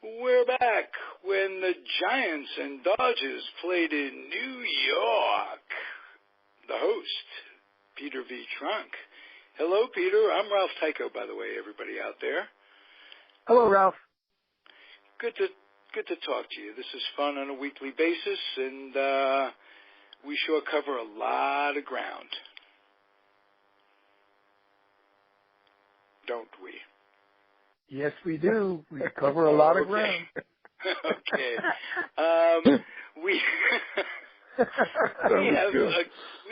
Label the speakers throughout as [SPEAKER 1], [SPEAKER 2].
[SPEAKER 1] We're back when the Giants and Dodgers played in New York. The host, Peter V. Trunk. Hello, Peter. I'm Ralph Tycho, by the way, everybody out there.
[SPEAKER 2] Hello, Ralph.
[SPEAKER 1] Good to talk to you. This is fun on a weekly basis, and we sure cover a lot of ground. Don't we?
[SPEAKER 2] Yes, we do. We cover a lot of ground.
[SPEAKER 1] Okay. We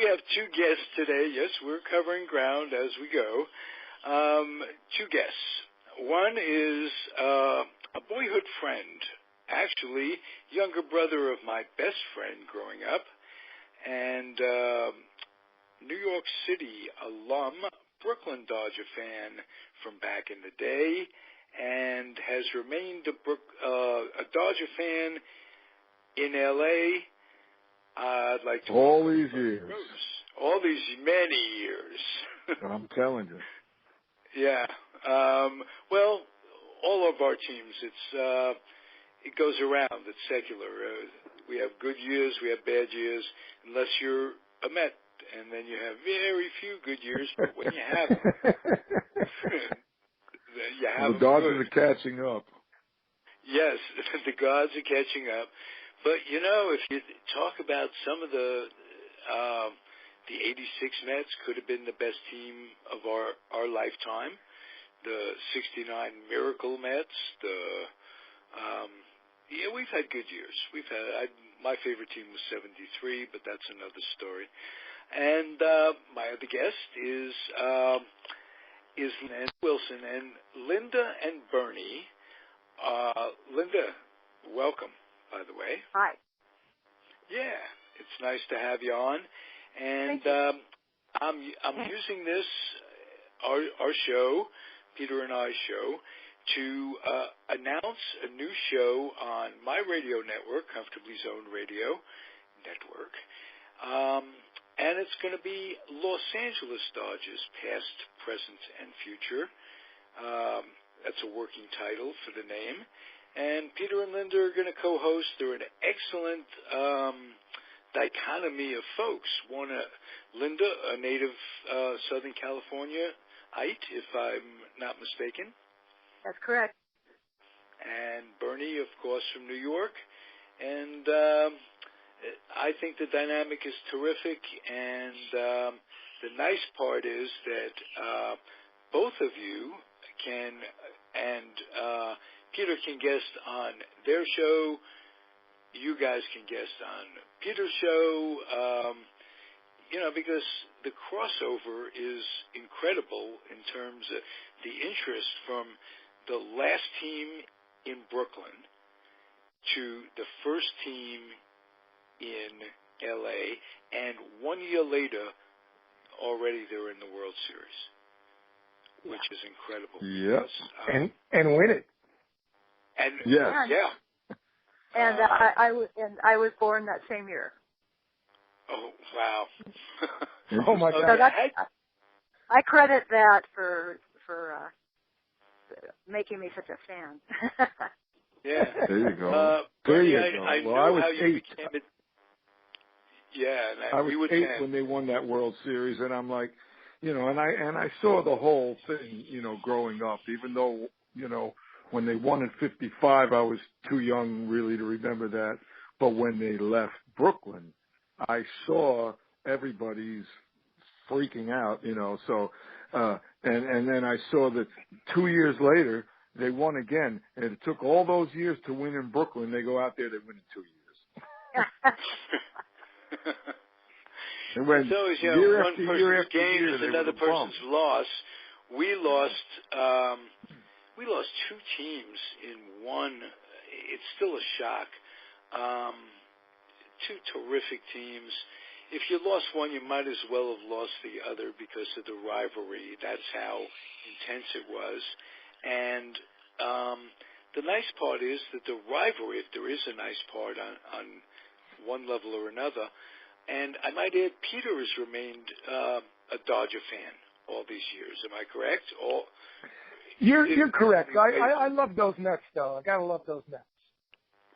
[SPEAKER 1] have two guests today. Yes, we're covering ground as we go. Two guests. One is a boyhood friend, actually younger brother of my best friend growing up, and New York City alum, Brooklyn Dodger fan from back in the day, and has remained a Dodger fan in L.A. I'd like to
[SPEAKER 3] all these years.
[SPEAKER 1] All these many years.
[SPEAKER 3] I'm telling you.
[SPEAKER 1] Yeah. Well, all of our teams, it goes around. It's secular. We have good years, we have bad years, unless you're a Met, and then you have very few good years. But when you have them, you have
[SPEAKER 3] the Dodgers are catching up.
[SPEAKER 1] Yes, the gods are catching up. But, you know, if you talk about some of the 86 Mets could have been the best team of our lifetime. The 69 Miracle Mets, we've had good years. My favorite team was 73, but that's another story. And my other guest is Linda Wilson, and Linda and Bernie. Linda, welcome, by the way.
[SPEAKER 4] Hi.
[SPEAKER 1] Yeah, it's nice to have you on. And I'm using this, our show, Peter and I's show, to announce a new show on my radio network, Comfortably Zoned Radio Network. And it's going to be Los Angeles Dodgers, past, present, and future. That's a working title for the name. And Peter and Linda are going to co-host. They're an excellent dichotomy of folks. One, Linda, a native Southern California-ite, if I'm not mistaken.
[SPEAKER 4] That's correct.
[SPEAKER 1] And Bernie, of course, from New York. And I think the dynamic is terrific. And the nice part is that both of you can, and Peter can guest on their show. You guys can guest on Peter's show, because the crossover is incredible in terms of the interest from the last team in Brooklyn to the first team in L.A., and 1 year later, already they're in the World Series, which is incredible.
[SPEAKER 3] Yes.
[SPEAKER 2] And win it.
[SPEAKER 1] And
[SPEAKER 3] yes.
[SPEAKER 1] Yeah.
[SPEAKER 4] And I was born that same year.
[SPEAKER 1] Oh, wow.
[SPEAKER 2] Oh, my God.
[SPEAKER 4] So I credit that for making me such a fan.
[SPEAKER 1] Yeah.
[SPEAKER 3] There you go.
[SPEAKER 1] I
[SPEAKER 3] Well,
[SPEAKER 1] know
[SPEAKER 3] I was
[SPEAKER 1] how you
[SPEAKER 3] 8.
[SPEAKER 1] became it. Yeah,
[SPEAKER 3] I was 8 when they won that World Series, and I'm like, and I saw the whole thing, growing up, even though, when they won in 55, I was too young really to remember that. But when they left Brooklyn, I saw everybody's freaking out, so, and then I saw that 2 years later, they won again. And it took all those years to win in Brooklyn. They go out there, they win in 2 years. And when
[SPEAKER 1] it's always,
[SPEAKER 3] year
[SPEAKER 1] one
[SPEAKER 3] after
[SPEAKER 1] person's
[SPEAKER 3] year after
[SPEAKER 1] gain
[SPEAKER 3] year,
[SPEAKER 1] is
[SPEAKER 3] they
[SPEAKER 1] another
[SPEAKER 3] were
[SPEAKER 1] person's loss. We lost two teams in one. It's still a shock. Two terrific teams. If you lost one, you might as well have lost the other because of the rivalry. That's how intense it was. And the nice part is that the rivalry, if there is a nice part on one level or another, and I might add, Peter has remained a Dodger fan all these years. Am I correct?
[SPEAKER 2] You're correct. I love those Mets, though. I gotta love those Mets.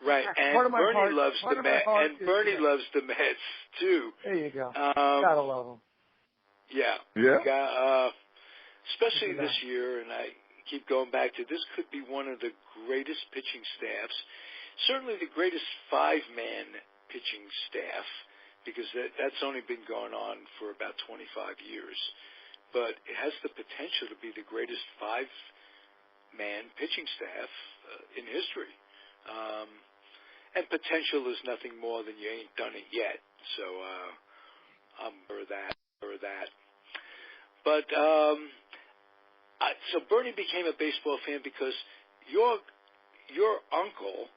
[SPEAKER 1] Right, and Bernie loves the Mets, and Bernie loves the Mets too.
[SPEAKER 2] There you go. Gotta love them.
[SPEAKER 1] Yeah. Especially this year, and I keep going back to this could be one of the greatest pitching staffs, certainly the greatest five-man pitching staff, because that's only been going on for about 25 years. But it has the potential to be the greatest five-man pitching staff in history. And potential is nothing more than you ain't done it yet. So I'm for that. But so Bernie became a baseball fan because your uncle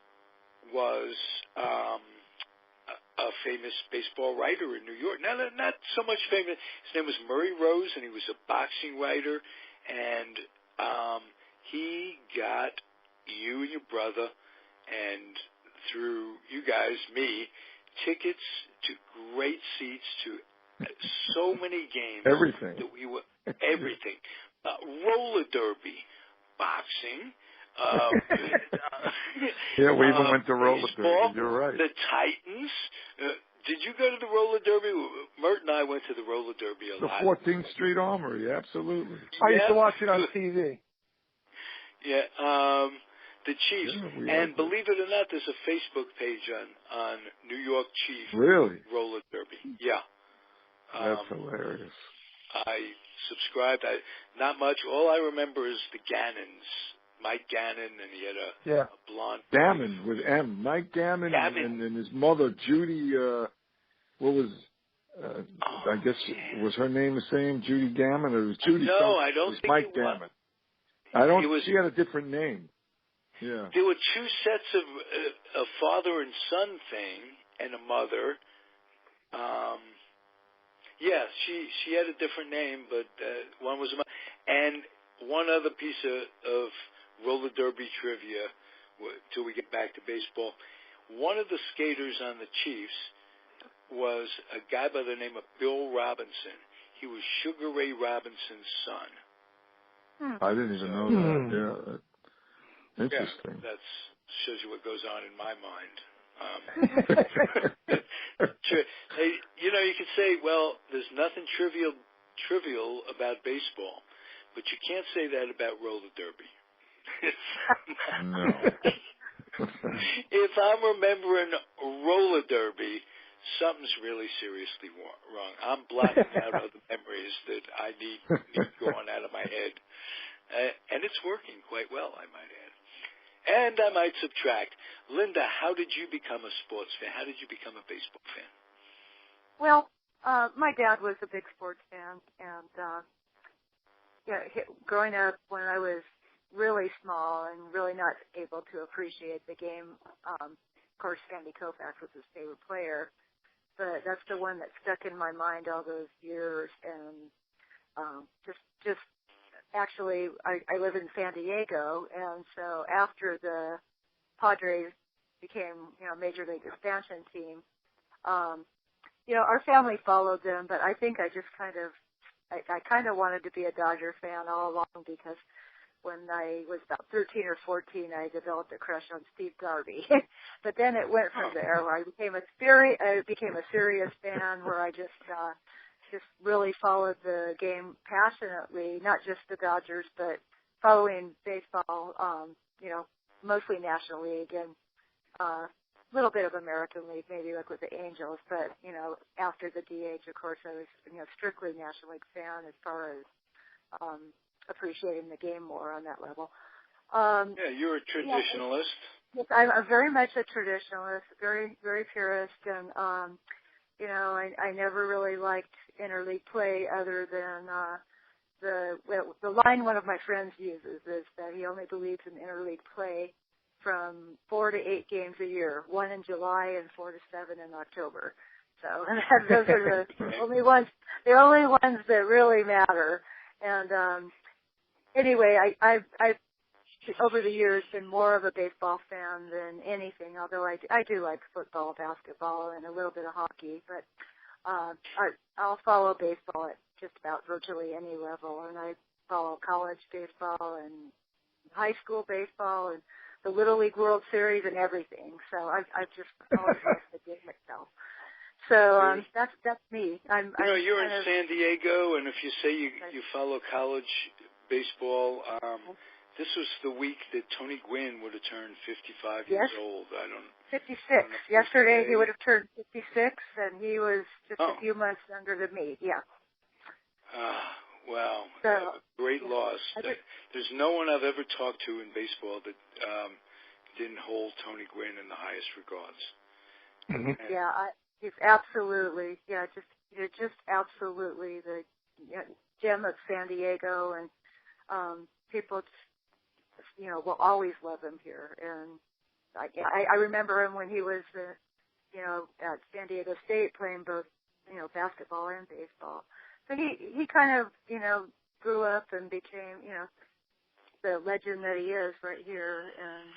[SPEAKER 1] was a famous baseball writer in New York. Not so much famous. His name was Murray Rose, and he was a boxing writer. And he got you and your brother, and through you guys, me, tickets to great seats to so many games.
[SPEAKER 3] Everything.
[SPEAKER 1] That we were everything. Roller derby, boxing.
[SPEAKER 3] Yeah, we even went to roller
[SPEAKER 1] baseball,
[SPEAKER 3] derby. You're right.
[SPEAKER 1] The Titans. Did you go to the roller derby? Mert and I went to the roller derby a lot.
[SPEAKER 3] The 14th Street Armory, absolutely.
[SPEAKER 2] I used to watch it on TV.
[SPEAKER 1] Yeah, the Chiefs. And believe it or not, there's a Facebook page on New York Chiefs roller derby. Yeah.
[SPEAKER 3] That's hilarious.
[SPEAKER 1] I subscribed. Not much. All I remember is the Gannons. Mike Gannon, and he had a blonde.
[SPEAKER 3] Gammon with M. Mike Gammon. And his mother, Judy, I guess, was her name the same, Judy Gammon, or was Judy?
[SPEAKER 1] No, I don't think
[SPEAKER 3] Mike Gammon. She had a different name. Yeah.
[SPEAKER 1] There were two sets of a father and son thing, and a mother. She had a different name, but one was a mother. And one other piece of roller derby trivia, till we get back to baseball. One of the skaters on the Chiefs was a guy by the name of Bill Robinson. He was Sugar Ray Robinson's son.
[SPEAKER 3] I didn't even know that. Yeah. Interesting.
[SPEAKER 1] That shows you what goes on in my mind. You could say, well, there's nothing trivial about baseball, but you can't say that about roller derby.
[SPEAKER 3] No.
[SPEAKER 1] If I'm remembering roller derby, something's really seriously wrong. I'm blocking out other memories that I need going out of my head. And it's working quite well, I might add. And I might subtract. Linda, how did you become a sports fan? How did you become a baseball fan?
[SPEAKER 4] Well, my dad was a big sports fan, and growing up when I was really small and really not able to appreciate the game, of course, Sandy Koufax was his favorite player, but that's the one that stuck in my mind all those years, and just actually, I live in San Diego, and so after the Padres became, Major League expansion team, our family followed them, but I think I just I kind of wanted to be a Dodger fan all along, because when I was about 13 or 14, I developed a crush on Steve Garvey. But then it went from there, where I became a serious fan, where I just really followed the game passionately, not just the Dodgers, but following baseball, mostly National League and a little bit of American League, maybe like with the Angels. But, after the DH, of course, I was, strictly National League fan as far as appreciating the game more on that level.
[SPEAKER 1] You're a traditionalist.
[SPEAKER 4] Yes, I'm very much a traditionalist, very, very purist, and I never really liked interleague play, other than the line one of my friends uses is that he only believes in interleague play from 4 to 8 games a year, 1 in July and 4 to 7 in October. So those are the only ones that really matter. And anyway, I've over the years been more of a baseball fan than anything, although I do like football, basketball, and a little bit of hockey, but I'll follow baseball at just about virtually any level, and follow college baseball and high school baseball and the Little League World Series and everything. So I've just always loved the game itself. So that's me.
[SPEAKER 1] You're in San Diego, and if you say you follow college baseball, this was the week that Tony Gwynn would have turned 55 years old.
[SPEAKER 4] 56. Yesterday he would have turned 56, and he was just a few months younger than me. Yeah.
[SPEAKER 1] Wow. So, great loss. There's no one I've ever talked to in baseball that didn't hold Tony Gwynn in the highest regards.
[SPEAKER 2] Mm-hmm.
[SPEAKER 4] Yeah, he's absolutely, just absolutely the gem of San Diego, and people, will always love him here. And I remember him when he was, at San Diego State playing both, basketball and baseball. So he kind of, grew up and became, the legend that he is right here. And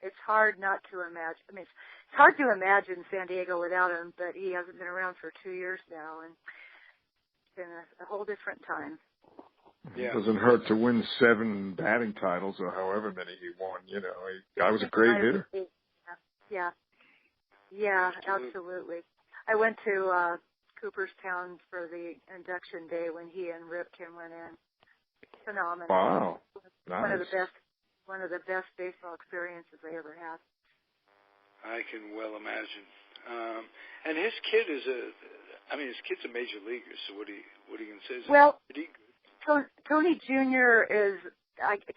[SPEAKER 4] it's hard not to imagine. I mean, it's hard to imagine San Diego without him, but he hasn't been around for 2 years now, and it's been a whole different time.
[SPEAKER 3] Yeah. It doesn't hurt to win 7 batting titles or however many he won. I was a great hitter.
[SPEAKER 4] Yeah, absolutely. I went to Cooperstown for the induction day when he and Ripken went in. Phenomenal.
[SPEAKER 3] Wow. Nice.
[SPEAKER 4] One of the best baseball experiences I ever had.
[SPEAKER 1] I can well imagine. And his kid is his kid's a major leaguer, so what are you going to say?
[SPEAKER 4] Well, Tony Jr. is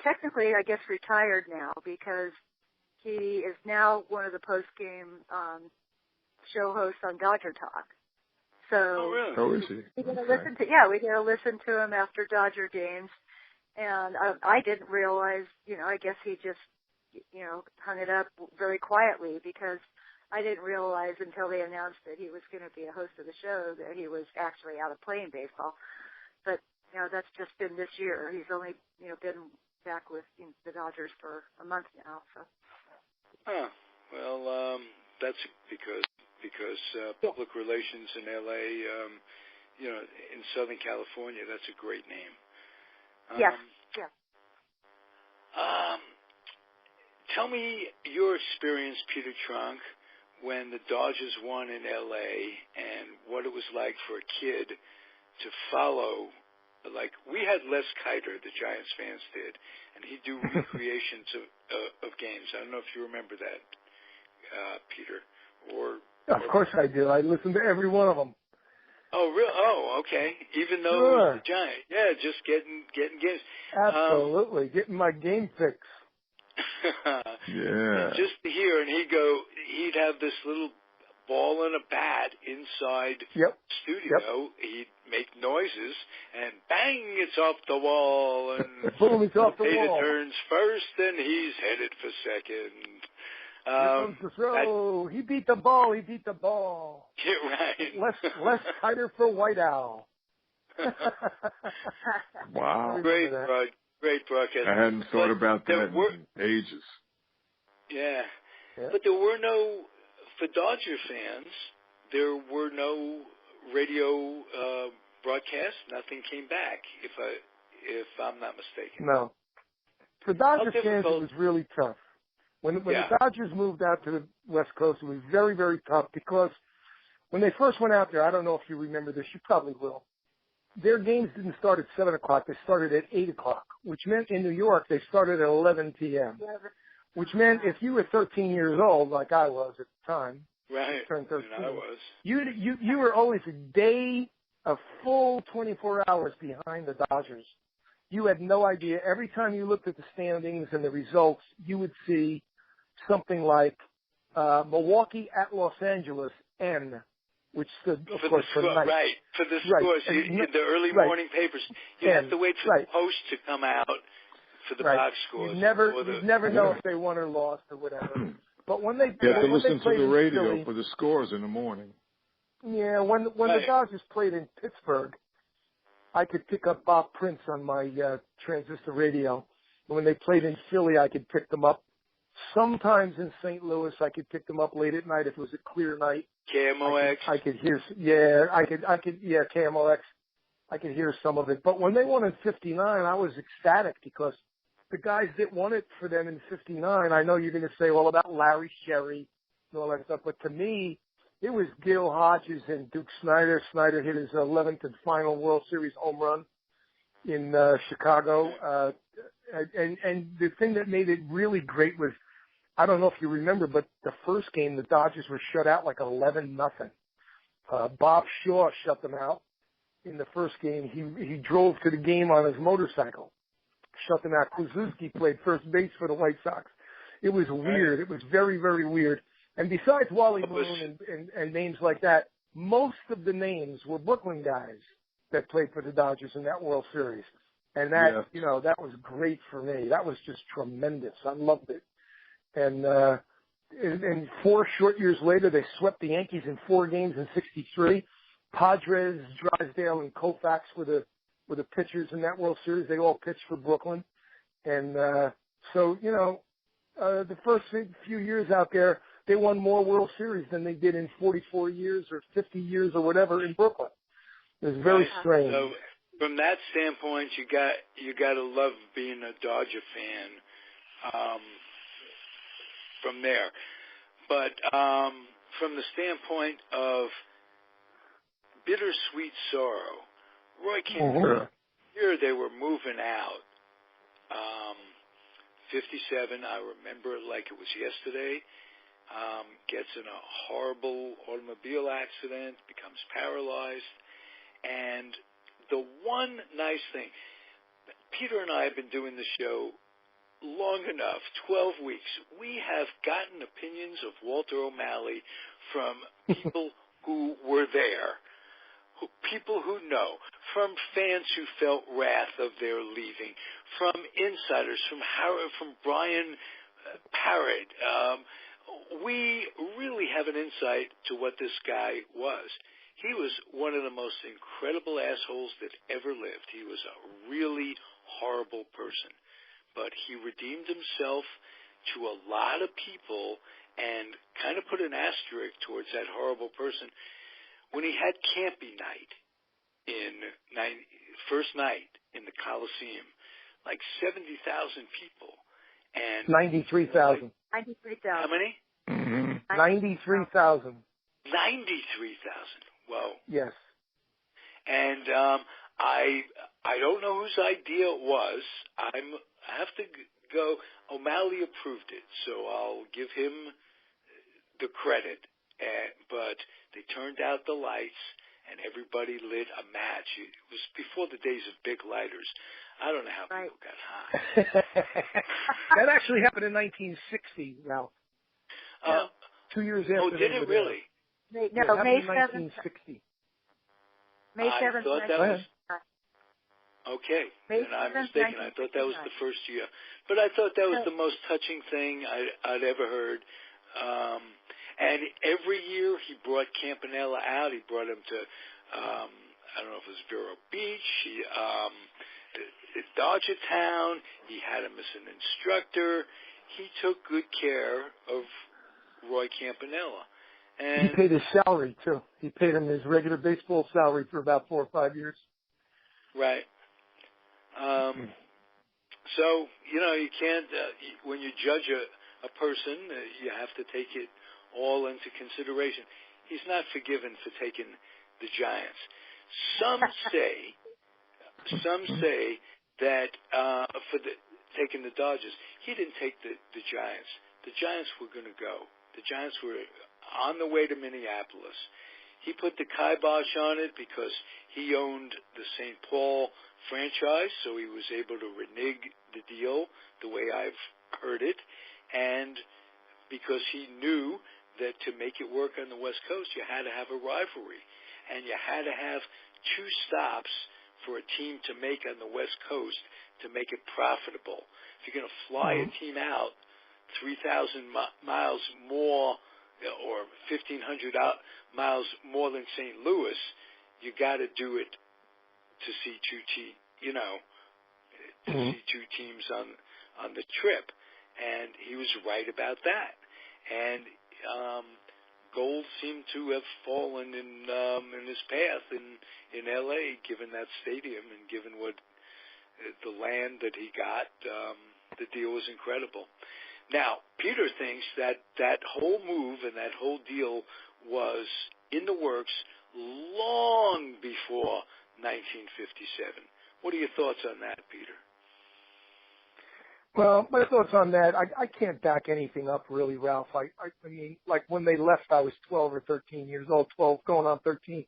[SPEAKER 4] technically, I guess, retired now because he is now one of the post-game show hosts on Dodger Talk. So,
[SPEAKER 1] really?
[SPEAKER 3] Oh, is he?
[SPEAKER 4] We get to listen to him after Dodger games, and I didn't realize, I guess he just, hung it up very quietly because I didn't realize until they announced that he was going to be a host of the show that he was actually out of playing baseball. But that's just been this year. He's only, been back with the Dodgers for a month now. So.
[SPEAKER 1] Well, that's because public relations in L.A., in Southern California, that's a great name.
[SPEAKER 4] Yeah.
[SPEAKER 1] Tell me your experience, Peter Trunk, when the Dodgers won in L.A. and what it was like for a kid to follow. Like, we had Les Kiter, the Giants fans did, and he'd do recreations of games. I don't know if you remember that, Peter.
[SPEAKER 2] Of course I do. I listened to every one of them.
[SPEAKER 1] Oh, really? Oh, okay. Even though it was the Giants. Just getting games.
[SPEAKER 2] Absolutely. Getting my game fix.
[SPEAKER 3] Yeah.
[SPEAKER 1] And just to hear, and he'd have this little ball and a bat inside the studio. He'd make noises, and bang, it's off the wall, and
[SPEAKER 2] boom, it's off the wall.
[SPEAKER 1] Turns first, and he's headed for second.
[SPEAKER 2] Here comes the throw. He beat the ball.
[SPEAKER 1] Yeah, right.
[SPEAKER 2] Less tighter for White Owl.
[SPEAKER 3] Wow.
[SPEAKER 1] Great broadcast.
[SPEAKER 3] I hadn't thought about that in ages.
[SPEAKER 1] Yeah. But there were no, for Dodger fans, there were no radio broadcasts. Nothing came back, if I'm not mistaken.
[SPEAKER 2] No. For Dodger fans, it was really tough. When the Dodgers moved out to the West Coast, it was very, very tough because when they first went out there, I don't know if you remember this, you probably will, their games didn't start at 7 o'clock. They started at 8 o'clock, which meant in New York they started at 11 p.m., which meant if you were 13 years old, like I was at the time,
[SPEAKER 1] right,
[SPEAKER 2] turned 13,
[SPEAKER 1] and I was.
[SPEAKER 2] You were always a full 24 hours behind the Dodgers. You had no idea. Every time you looked at the standings and the results, you would see something like Milwaukee at Los Angeles, N, which stood, of course, for night.
[SPEAKER 1] Right, for the scores. The early morning papers. You have to wait for the Post to come out for the box scores.
[SPEAKER 2] You never know if they won or lost or whatever. But when they
[SPEAKER 3] you have to listen to the radio
[SPEAKER 2] Philly,
[SPEAKER 3] for the scores in the morning.
[SPEAKER 2] Yeah, when the Dodgers played in Pittsburgh, I could pick up Bob Prince on my transistor radio. And when they played in Philly, I could pick them up. Sometimes in St. Louis, I could pick them up late at night if it was a clear night.
[SPEAKER 1] KMOX.
[SPEAKER 2] I could hear, KMOX. I could hear some of it. But when they won in '59, I was ecstatic because the guys that won it for them in '59, I know you're going to say all about Larry Sherry and all that stuff, but to me, it was Gil Hodges and Duke Snider. Snider hit his 11th and final World Series home run in Chicago. And the thing that made it really great was, I don't know if you remember, but the first game, the Dodgers were shut out like 11-0. Bob Shaw shut them out in the first game. He drove to the game on his motorcycle, shut them out. Kluszewski played first base for the White Sox. It was weird. It was very, very weird. And besides Wally Moon and names like that, most of the names were Brooklyn guys that played for the Dodgers in that World Series. And that, you know, that was great for me. That was just tremendous. I loved it. And 4 short years later, they swept the Yankees in 4 games in '63. Padres, Drysdale, and Koufax were the pitchers in that World Series. They all pitched for Brooklyn. And so, you know, the first few years out there, they won more World Series than they did in 44 years or 50 years or whatever in Brooklyn. It was very strange.
[SPEAKER 1] So from that standpoint, you got to love being a Dodger fan from there. But from the standpoint of bittersweet sorrow, Roy Kent, here they were moving out. 57, I remember it like it was yesterday. Gets in a horrible automobile accident, becomes paralyzed. And the one nice thing, Peter and I have been doing the show long enough, 12 weeks. We have gotten opinions of Walter O'Malley from people who were there, people who know, from fans who felt wrath of their leaving, from insiders, from Brian Parrott. We really have an insight to what this guy was. He was one of the most incredible assholes that ever lived. He was a really horrible person. But he redeemed himself to a lot of people and kind of put an asterisk towards that horrible person. When he had Campy night first night in the Coliseum, like 70,000 people. And
[SPEAKER 2] 93,000.
[SPEAKER 4] 93,000.
[SPEAKER 1] How many?
[SPEAKER 2] 93,000.
[SPEAKER 1] 93,000. Whoa.
[SPEAKER 2] Yes.
[SPEAKER 1] And I don't know whose idea it was. I have to go. O'Malley approved it, so I'll give him the credit. But they turned out the lights, and everybody lit a match. It was before the days of big lighters. I don't know how people got high.
[SPEAKER 2] That actually happened in 1960, Ralph. 2 years after.
[SPEAKER 1] Oh, did it really?
[SPEAKER 4] May
[SPEAKER 2] 1960.
[SPEAKER 4] May 7th.
[SPEAKER 1] I thought that was. Okay,
[SPEAKER 4] May
[SPEAKER 1] and I'm
[SPEAKER 4] 7th,
[SPEAKER 1] mistaken. I thought that was the first year. But I thought that was the most touching thing I'd ever heard. And every year he brought Campanella out. He brought him to, I don't know if it was Vero Beach, Dodger Town. He had him as an instructor. He took good care of Roy Campanella. And
[SPEAKER 2] he paid his salary, too. He paid him his regular baseball salary for about 4 or 5 years.
[SPEAKER 1] Right. So, you know, you can't, when you judge a person, you have to take it all into consideration. He's not forgiven for taking the Giants. Some say that for taking the Dodgers, he didn't take the Giants. The Giants were going to go. The Giants were on the way to Minneapolis. He put the kibosh on it because he owned the St. Paul franchise, so he was able to renege the deal the way I've heard it, and because he knew that to make it work on the West Coast, you had to have a rivalry, and you had to have 2 stops for a team to make on the West Coast to make it profitable. If you're going to fly a team out 3,000 miles more or 1,500 miles more than St. Louis, you got to do it to see see 2 teams on the trip, and he was right about that. And gold seemed to have fallen in his path in L.A. Given that stadium and given what the land that he got. The deal was incredible. Now, Peter thinks that whole move and that whole deal was in the works long before 1957. What are your thoughts on that, Peter?
[SPEAKER 2] Well, my thoughts on that, I can't back anything up really, Ralph. I mean, like when they left, I was 12 or 13 years old, 12 going on 13.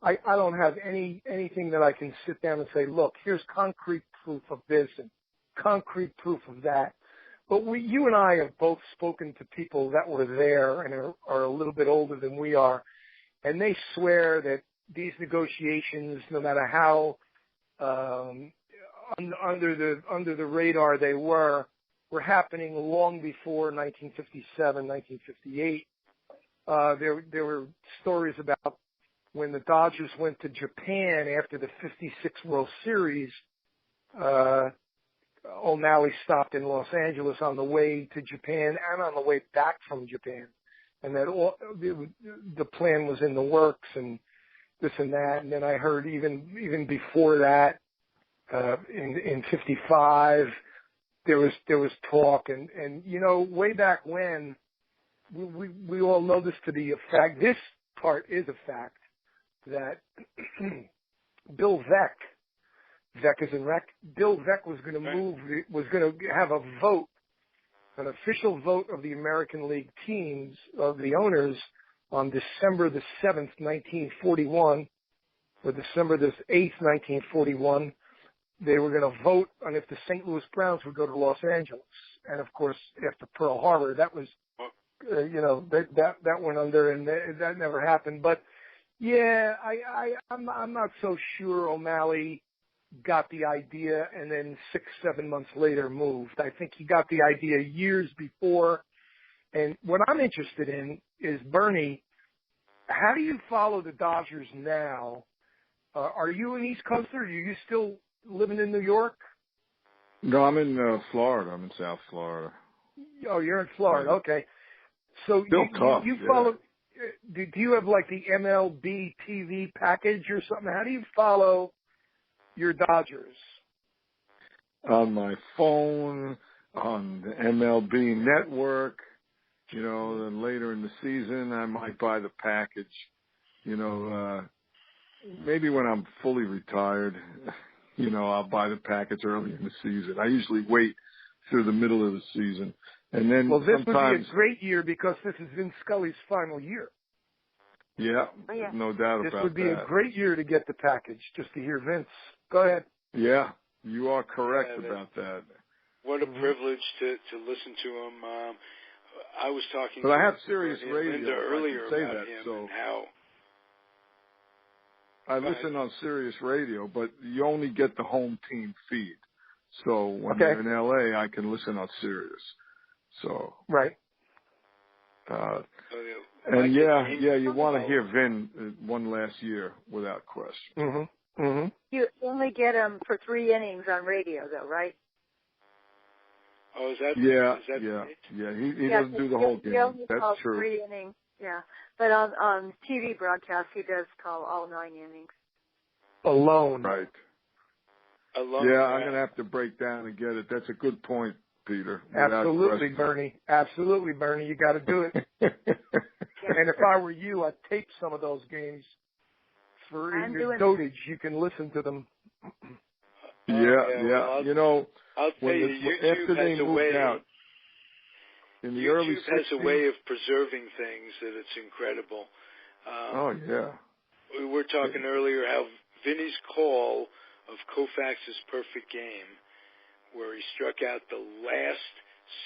[SPEAKER 2] I don't have anything that I can sit down and say, look, here's concrete proof of this and concrete proof of that. But you and I have both spoken to people that were there and are a little bit older than we are, and they swear that these negotiations, no matter how under the radar they were happening long before 1957, 1958. There were stories about when the Dodgers went to Japan after the 56 World Series. O'Malley stopped in Los Angeles on the way to Japan and on the way back from Japan, and that the plan was in the works and this and that. And then I heard even before that, in 55, there was talk, and you know, way back when, we all know this to be a fact. This part is a fact that Bill Veeck is in rec. Bill Veeck was going to have a vote, an official vote of the American League teams, of the owners, on December the 7th, 1941, or December the 8th, 1941. They were going to vote on if the St. Louis Browns would go to Los Angeles. And of course, after Pearl Harbor, that was, that went under, and that never happened. But yeah, I'm not so sure O'Malley got the idea and then 6-7 months later moved. I think he got the idea years before. And what I'm interested in is, Bernie, how do you follow the Dodgers now? Are you an East Coaster? Are you still living in New York?
[SPEAKER 3] No, I'm in Florida. I'm in South Florida.
[SPEAKER 2] Oh, you're in Florida. Okay. So
[SPEAKER 3] Still tough.
[SPEAKER 2] You follow. Do you have like the MLB TV package or something? How do you follow your Dodgers?
[SPEAKER 3] On my phone, on the MLB network. You know, then later in the season, I might buy the package. You know, maybe when I'm fully retired, you know, I'll buy the package early in the season. I usually wait through the middle of the season. And then
[SPEAKER 2] well, this
[SPEAKER 3] sometimes,
[SPEAKER 2] would be a great year because this is Vince Scully's final year.
[SPEAKER 3] Yeah, no doubt about that.
[SPEAKER 2] This would be a great year to get the package, just to hear Vince. Go ahead.
[SPEAKER 3] Yeah, you are correct about that.
[SPEAKER 1] What a privilege to listen to him. I was talking
[SPEAKER 3] but
[SPEAKER 1] to
[SPEAKER 3] I have Sirius Radio
[SPEAKER 1] Linda earlier
[SPEAKER 3] about
[SPEAKER 1] that,
[SPEAKER 3] him
[SPEAKER 1] so
[SPEAKER 3] and
[SPEAKER 1] how
[SPEAKER 3] I listen on Sirius Radio, but you only get the home team feed. So when you're in LA, I can listen on Sirius. So
[SPEAKER 2] right.
[SPEAKER 3] And you want to hear Vin one last year without question.
[SPEAKER 2] Mm-hmm. Mm-hmm.
[SPEAKER 4] You only get him for 3 innings on radio, though, right?
[SPEAKER 1] Oh, is that?
[SPEAKER 3] Yeah,
[SPEAKER 1] is that
[SPEAKER 3] He doesn't do the whole game.
[SPEAKER 4] He only
[SPEAKER 3] That's
[SPEAKER 4] calls
[SPEAKER 3] true.
[SPEAKER 4] 3 innings. Yeah, but on TV broadcast, he does call all 9 innings.
[SPEAKER 2] Alone.
[SPEAKER 3] Right.
[SPEAKER 1] Alone.
[SPEAKER 3] Yeah, I'm gonna have to break down and get it. That's a good point, Peter.
[SPEAKER 2] Absolutely, Bernie. Absolutely, Bernie. You got to do it. And if I were you, I'd tape some of those games for your dotage. You can listen to them.
[SPEAKER 3] Yeah. You know,
[SPEAKER 1] I'll tell you, YouTube
[SPEAKER 3] after they moved out in the early 60s,
[SPEAKER 1] has a way of preserving things that it's incredible. We were talking earlier how Vinny's call of Koufax's perfect game, where he struck out the last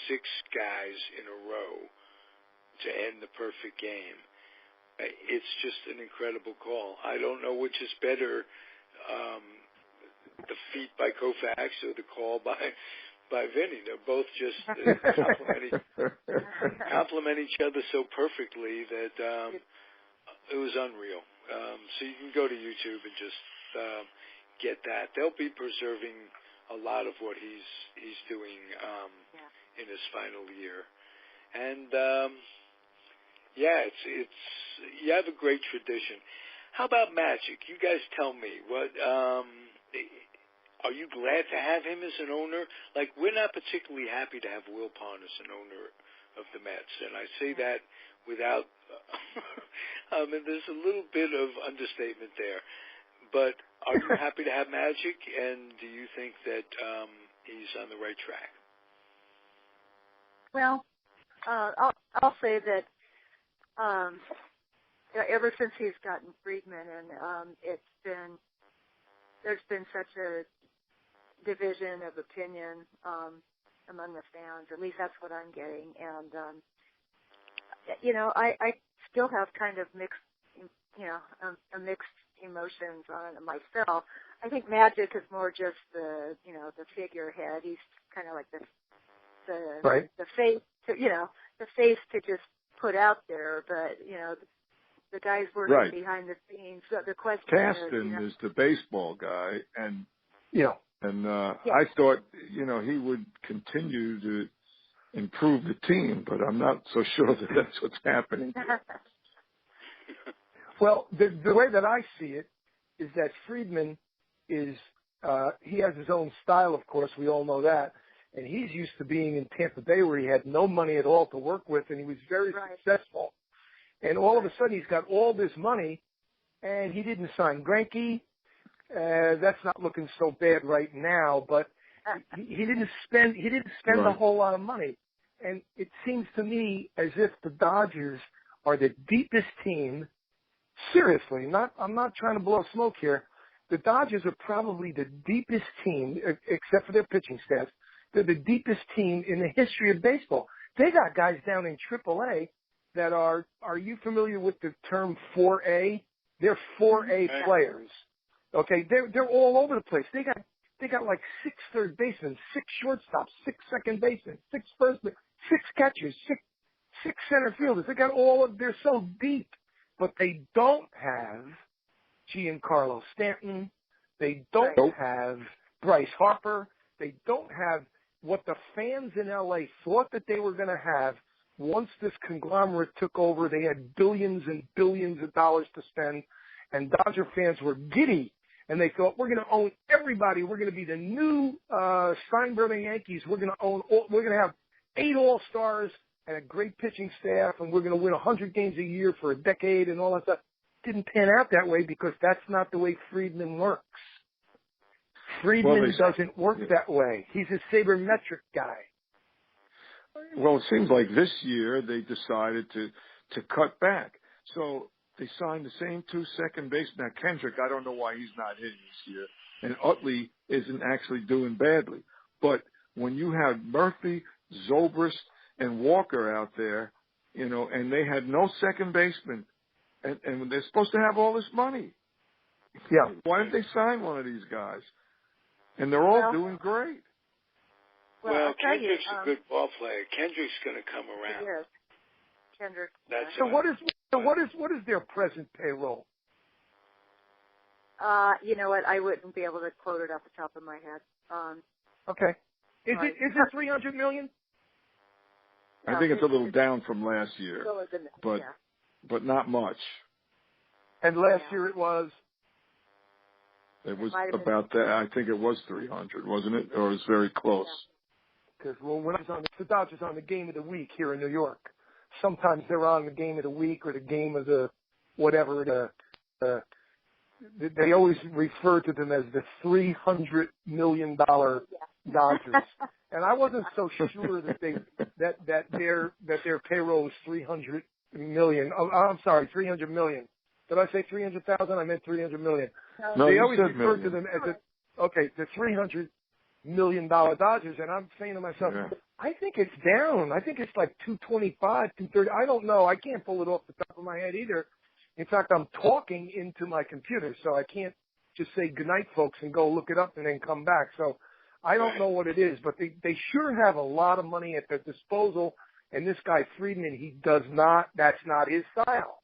[SPEAKER 1] 6 guys in a row to end the perfect game. It's just an incredible call. I don't know which is better, the feat by Koufax or the call by Vinny. They're both just complement each other so perfectly that it was unreal. So you can go to YouTube and just get that. They'll be preserving a lot of what he's doing in his final year. And Yeah, it's you have a great tradition. How about Magic? You guys tell me. What are you glad to have him as an owner? Like, we're not particularly happy to have Will Pond as an owner of the Mets, and I say that without I mean, there's a little bit of understatement there. But are you happy to have Magic, and do you think that he's on the right track?
[SPEAKER 4] Well, I'll say that ever since he's gotten Friedman, and there's been such a division of opinion among the fans. At least that's what I'm getting. And I still have kind of mixed emotions on it myself. I think Magic is more just the figurehead. He's kind of like the face to the face to just put out there, but the guys working behind the scenes. So the question
[SPEAKER 3] Caston is the baseball guy, and I thought he would continue to improve the team, but I'm not so sure that that's what's happening.
[SPEAKER 2] Well, the way that I see it is that Friedman is he has his own style, of course. We all know that. And he's used to being in Tampa Bay where he had no money at all to work with, and he was very successful. And all of a sudden he's got all this money, and he didn't sign Greinke. That's not looking so bad right now, but he didn't spend a whole lot of money. And it seems to me as if the Dodgers are the deepest team. Seriously, I'm not trying to blow smoke here. The Dodgers are probably the deepest team, except for their pitching staff. They're the deepest team in the history of baseball. They got guys down in AAA that are you familiar with the term 4A? They're 4A players. Okay, they're all over the place. They got like 6 third basemen, 6 shortstops, 6 second basemen, 6 first, 6 catchers, 6 center fielders. They're so deep, but they don't have Giancarlo Stanton. They don't have Bryce Harper. They don't have what the fans in L.A. thought that they were going to have once this conglomerate took over. They had billions and billions of dollars to spend, and Dodger fans were giddy, and they thought, we're going to own everybody. We're going to be the new Steinbrenner Yankees. We're going to have 8 All-Stars and a great pitching staff, and we're going to win 100 games a year for a decade and all that stuff. Didn't pan out that way because that's not the way Friedman works. Friedman doesn't work that way. He's a sabermetric guy.
[SPEAKER 3] Well, it seems like this year they decided to cut back. So they signed the same 2 second basemen. Now, Kendrick, I don't know why he's not hitting this year. And Utley isn't actually doing badly. But when you have Murphy, Zobrist, and Walker out there, and they had no second baseman, and they're supposed to have all this money.
[SPEAKER 2] Yeah.
[SPEAKER 3] Why didn't they sign one of these guys? And they're all doing great.
[SPEAKER 1] Well, Kendrick's a good ball player. Kendrick's going to come around.
[SPEAKER 4] Yes. Kendrick.
[SPEAKER 2] So what is their present payroll?
[SPEAKER 4] You know what? I wouldn't be able to quote it off the top of my head.
[SPEAKER 2] Okay. Is it $300 million?
[SPEAKER 3] I think it's a little down from last year, but not much.
[SPEAKER 2] And last year it was?
[SPEAKER 3] It was about that. I think it was 300, wasn't it? Or it was very close.
[SPEAKER 2] Because when I was on the Dodgers on the game of the week here in New York, sometimes they're on the game of the week or the game of the whatever. They always refer to them as the $300 million Dodgers, and I wasn't so sure that their payroll was $300 million. Oh, I'm sorry, $300 million. Did I say 300,000? I meant 300 million.
[SPEAKER 3] No,
[SPEAKER 2] they always refer to them as the $300 million Dodgers, and I'm saying to myself, I think it's down. I think it's like 225, 230. I don't know. I can't pull it off the top of my head either. In fact, I'm talking into my computer, so I can't just say goodnight, folks, and go look it up and then come back. So I don't know what it is, but they sure have a lot of money at their disposal. And this guy Friedman, that's not his style.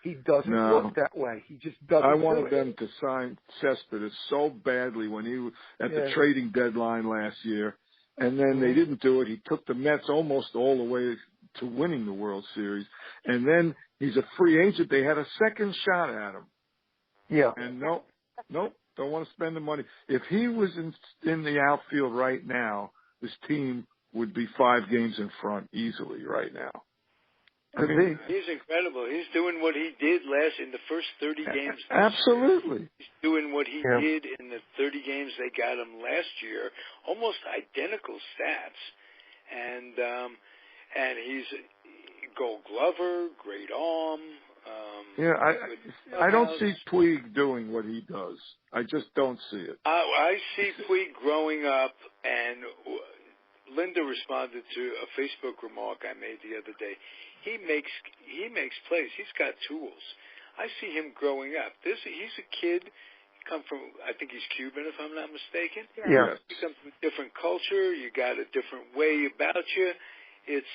[SPEAKER 2] He doesn't work that way. He just doesn't.
[SPEAKER 3] I wanted them to sign Cespedes so badly when he was at the trading deadline last year, and then they didn't do it. He took the Mets almost all the way to winning the World Series. And then he's a free agent. They had a second shot at him.
[SPEAKER 2] Yeah.
[SPEAKER 3] And nope, don't want to spend the money. If he was in the outfield right now, this team would be 5 games in front easily right now. I mean,
[SPEAKER 1] he's incredible. He's doing what he did in the first 30 games.
[SPEAKER 3] Absolutely.
[SPEAKER 1] He's doing what he did in the 30 games they got him last year, almost identical stats. And he's Gold Glover, great arm.
[SPEAKER 3] I don't see Puig doing what he does. I just don't see it.
[SPEAKER 1] I see Puig growing up, and Linda responded to a Facebook remark I made the other day. He makes plays. He's got tools. I see him growing up. He's a kid. Come from, I think he's Cuban, if I'm not mistaken.
[SPEAKER 2] Yeah.
[SPEAKER 1] You come from a different culture. You got a different way about you. It's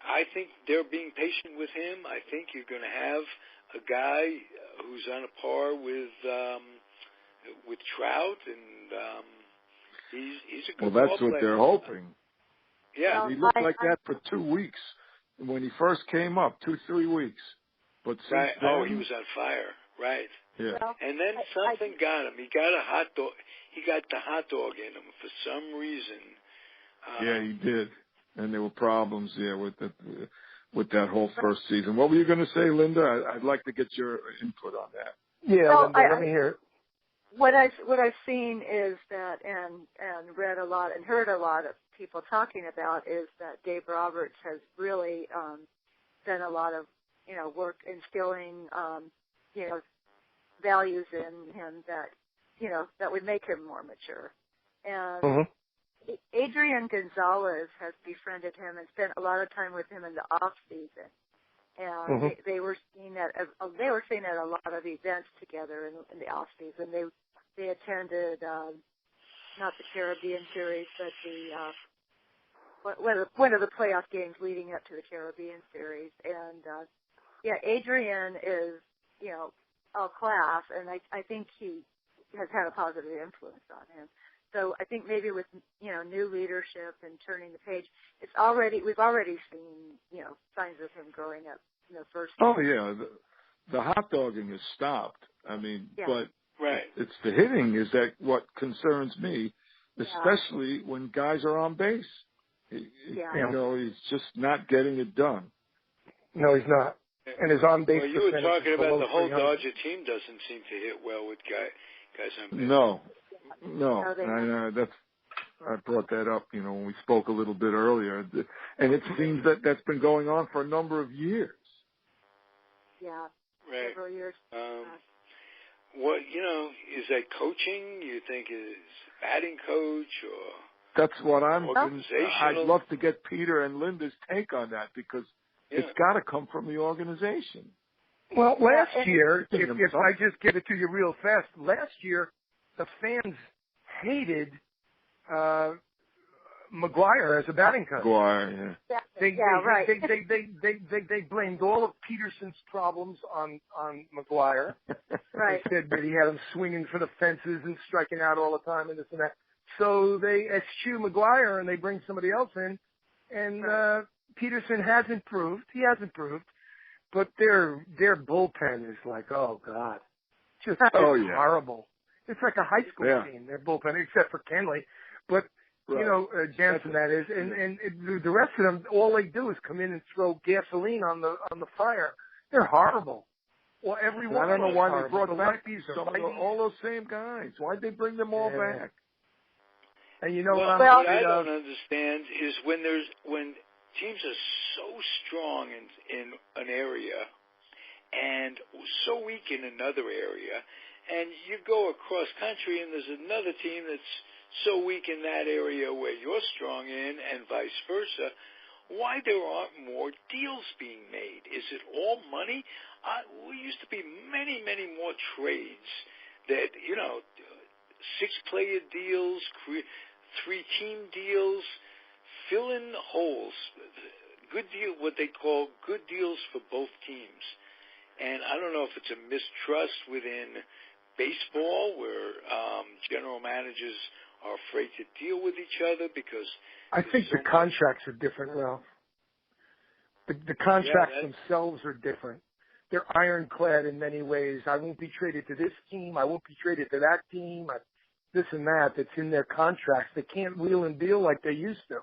[SPEAKER 1] I think they're being patient with him. I think you're going to have a guy who's on a par with Trout, and he's a good
[SPEAKER 3] Well, that's
[SPEAKER 1] ball
[SPEAKER 3] what
[SPEAKER 1] player.
[SPEAKER 3] they're hoping.
[SPEAKER 1] Yeah,
[SPEAKER 3] he looked like that for 2 weeks when he first came up, 2-3 weeks. But since then,
[SPEAKER 1] he was on fire, right?
[SPEAKER 3] Yeah.
[SPEAKER 1] And then something got him. He got a hot dog. He got the hot dog in him for some reason.
[SPEAKER 3] Yeah, he did. And there were problems there with that whole first season. What were you going to say, Linda? I'd like to get your input on that.
[SPEAKER 2] Yeah, Linda, let me hear it.
[SPEAKER 4] What I've seen is that, and read a lot and heard a lot of people talking about, is that Dave Roberts has really done a lot of work instilling values in him that would make him more mature. And Adrian Gonzalez has befriended him and spent a lot of time with him in the off season, and they were seen at a lot of events together in the off season. They attended not the Caribbean Series, but one of the playoff games leading up to the Caribbean Series. And Adrian is all class, and I think he has had a positive influence on him. So I think maybe with new leadership and turning the page, we've already seen signs of him growing up. First.
[SPEAKER 3] Oh yeah, the hot dogging has stopped. I mean, but it's the hitting is that what concerns me, especially when guys are on base. He's just not getting it done.
[SPEAKER 2] No, he's not. And his on base.
[SPEAKER 1] Well, you were talking about the whole Dodger team doesn't seem to hit well with guys on base.
[SPEAKER 3] No, I brought that up, when we spoke a little bit earlier, and it seems that that's been going on for a number of years.
[SPEAKER 4] Yeah,
[SPEAKER 1] right.
[SPEAKER 4] Several years.
[SPEAKER 1] What is that coaching? You think is batting coach or?
[SPEAKER 3] That's what
[SPEAKER 1] I'd
[SPEAKER 3] love to get Peter and Linda's take on that because it's got to come from the organization.
[SPEAKER 2] Well, last year, if I just get it to you real fast, last year the fans hated McGuire as a batting coach.
[SPEAKER 3] McGuire,
[SPEAKER 2] They blamed all of Peterson's problems on McGuire.
[SPEAKER 4] Right.
[SPEAKER 2] They said that he had him swinging for the fences and striking out all the time and this and that. So they eschew McGuire and they bring somebody else in. And Peterson has improved. He has improved. But their bullpen is like, oh, God. Just horrible. It's like a high school team, their bullpen, except for Kenley. But, Jansen, that is. And the rest of them, all they do is come in and throw gasoline on the fire. They're horrible. Well, everyone.
[SPEAKER 3] I don't know why they brought back
[SPEAKER 2] all
[SPEAKER 3] those same guys. Why'd they bring them all back?
[SPEAKER 2] And
[SPEAKER 1] what I don't understand is when teams are so strong in an area and so weak in another area, and you go across country and there's another team that's so weak in that area where you're strong in and vice versa, why there aren't more deals being made? Is it all money? We used to be many, many more trades that, 6-player deals, 3-team deals, fill in holes, good deal, what they call good deals for both teams. And I don't know if it's a mistrust within baseball where general managers are afraid to deal with each other because
[SPEAKER 2] I think the contracts are different, Ralph. The contracts themselves are different. They're ironclad in many ways. I won't be traded to this team. I won't be traded to that team. This and that. That's in their contracts. They can't wheel and deal like they used to.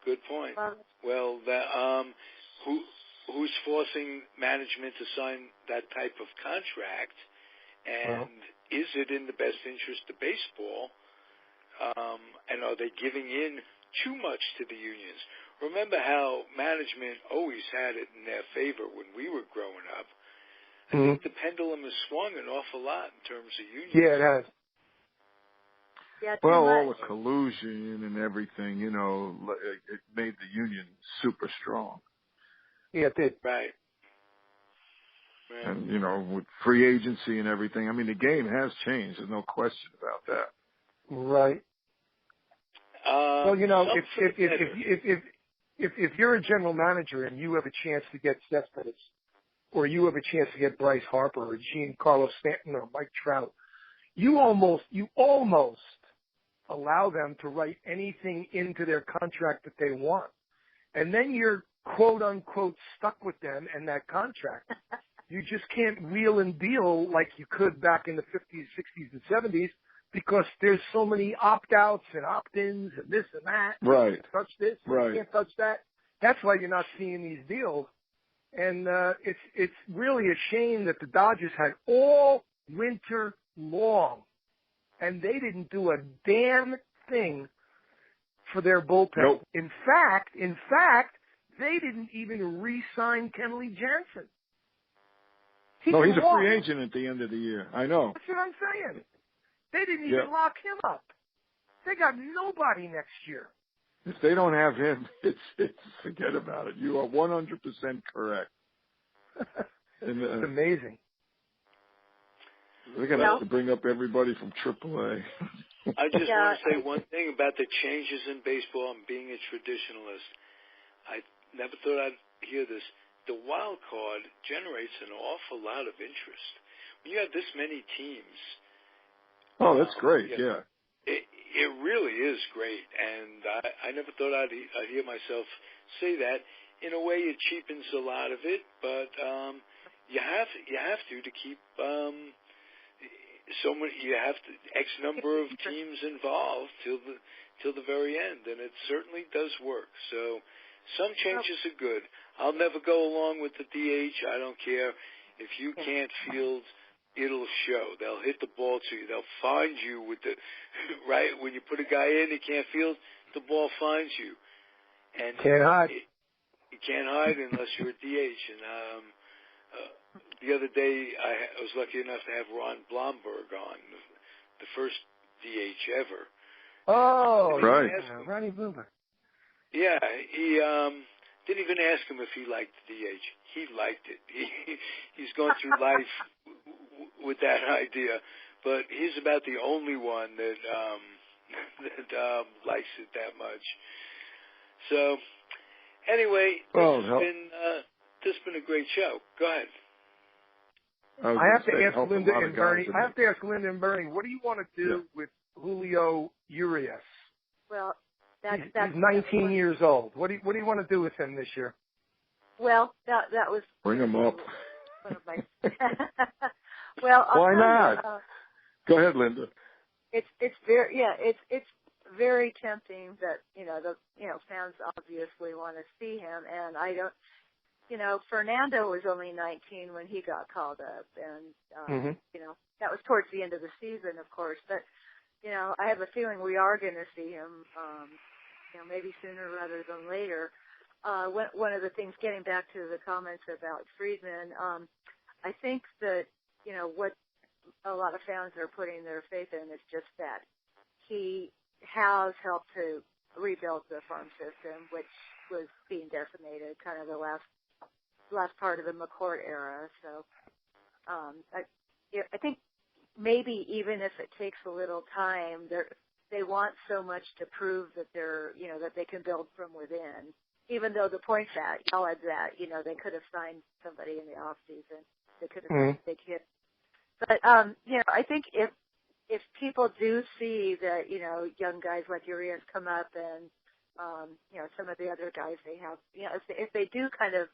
[SPEAKER 1] Good point. Well, who's forcing management to sign that type of contract, and is it in the best interest of baseball? And are they giving in too much to the unions? Remember how management always had it in their favor when we were growing up. I think the pendulum has swung an awful lot in terms of unions.
[SPEAKER 2] Yeah, it has.
[SPEAKER 4] Yeah,
[SPEAKER 3] well, all the collusion and everything, it made the union super strong.
[SPEAKER 2] Yeah, it did.
[SPEAKER 1] Right.
[SPEAKER 3] And, with free agency and everything, I mean, the game has changed. There's no question about that.
[SPEAKER 2] Right. Well, if you're a general manager and you have a chance to get Cespedes, or you have a chance to get Bryce Harper or Giancarlo Stanton or Mike Trout, you almost allow them to write anything into their contract that they want. And then you're, quote unquote, stuck with them and that contract. You just can't wheel and deal like you could back in the 50s, 60s, and 70s because there's so many opt-outs and opt-ins and this and that.
[SPEAKER 3] Right.
[SPEAKER 2] You can't touch this.
[SPEAKER 3] Right.
[SPEAKER 2] You can't touch that. That's why you're not seeing these deals. And it's really a shame that the Dodgers had all winter long, and they didn't do a damn thing for their bullpen.
[SPEAKER 3] Nope.
[SPEAKER 2] In fact, they didn't even re-sign Kenley Jansen.
[SPEAKER 3] He's a free agent at the end of the year. I know.
[SPEAKER 2] That's what I'm saying. They didn't even lock him up. They got nobody next year.
[SPEAKER 3] If they don't have him, it's forget about it. You are 100% correct.
[SPEAKER 2] It's amazing.
[SPEAKER 3] We're going to have to bring up everybody from AAA.
[SPEAKER 1] I just want to say one thing about the changes in baseball and being a traditionalist. I never thought I'd hear this. The wild card generates an awful lot of interest. When you have this many teams.
[SPEAKER 3] Oh, that's great, yeah.
[SPEAKER 1] It really is great, and I never thought I'd hear myself say that. In a way, it cheapens a lot of it, but you have to keep so many. You have to X number of teams involved till the very end, and it certainly does work. So some changes are good. I'll never go along with the DH. I don't care if you can't field. It'll show. They'll hit the ball to you. They'll find you with the right when you put a guy in, he can't field. The ball finds you, and
[SPEAKER 2] can't hide.
[SPEAKER 1] You can't hide unless you're a DH. And the other day, I was lucky enough to have Ron Blomberg on, the first DH ever.
[SPEAKER 2] Oh,
[SPEAKER 3] right,
[SPEAKER 2] Ronnie Blomberg.
[SPEAKER 1] Yeah, he didn't even ask him if he liked the DH. He liked it. He's gone through life with that idea, but he's about the only one that likes it that much. So, anyway, this has been a great show. Go ahead.
[SPEAKER 2] I have to ask Linda and Bernie. What do you want to do with Julio Urias?
[SPEAKER 4] Well,
[SPEAKER 2] he's 19 years old. What do you want to do with him this year?
[SPEAKER 4] Well, that was
[SPEAKER 3] bring him up.
[SPEAKER 4] One of my well,
[SPEAKER 3] why not? Go ahead, Linda.
[SPEAKER 4] It's very tempting that fans obviously want to see him, and I don't. Fernando was only 19 when he got called up, and that was towards the end of the season, of course. But I have a feeling we are going to see him, maybe sooner rather than later. One of the things, getting back to the comments about Friedman, I think that what a lot of fans are putting their faith in is just that he has helped to rebuild the farm system, which was being decimated kind of the last part of the McCourt era. So I think maybe even if it takes a little time, they want so much to prove that that they can build from within. Even though the point's at, y'all had that, they could have signed somebody in the off season. They could have signed a big hit. But I think if people do see that young guys like Urias come up and some of the other guys they have. If they do kind of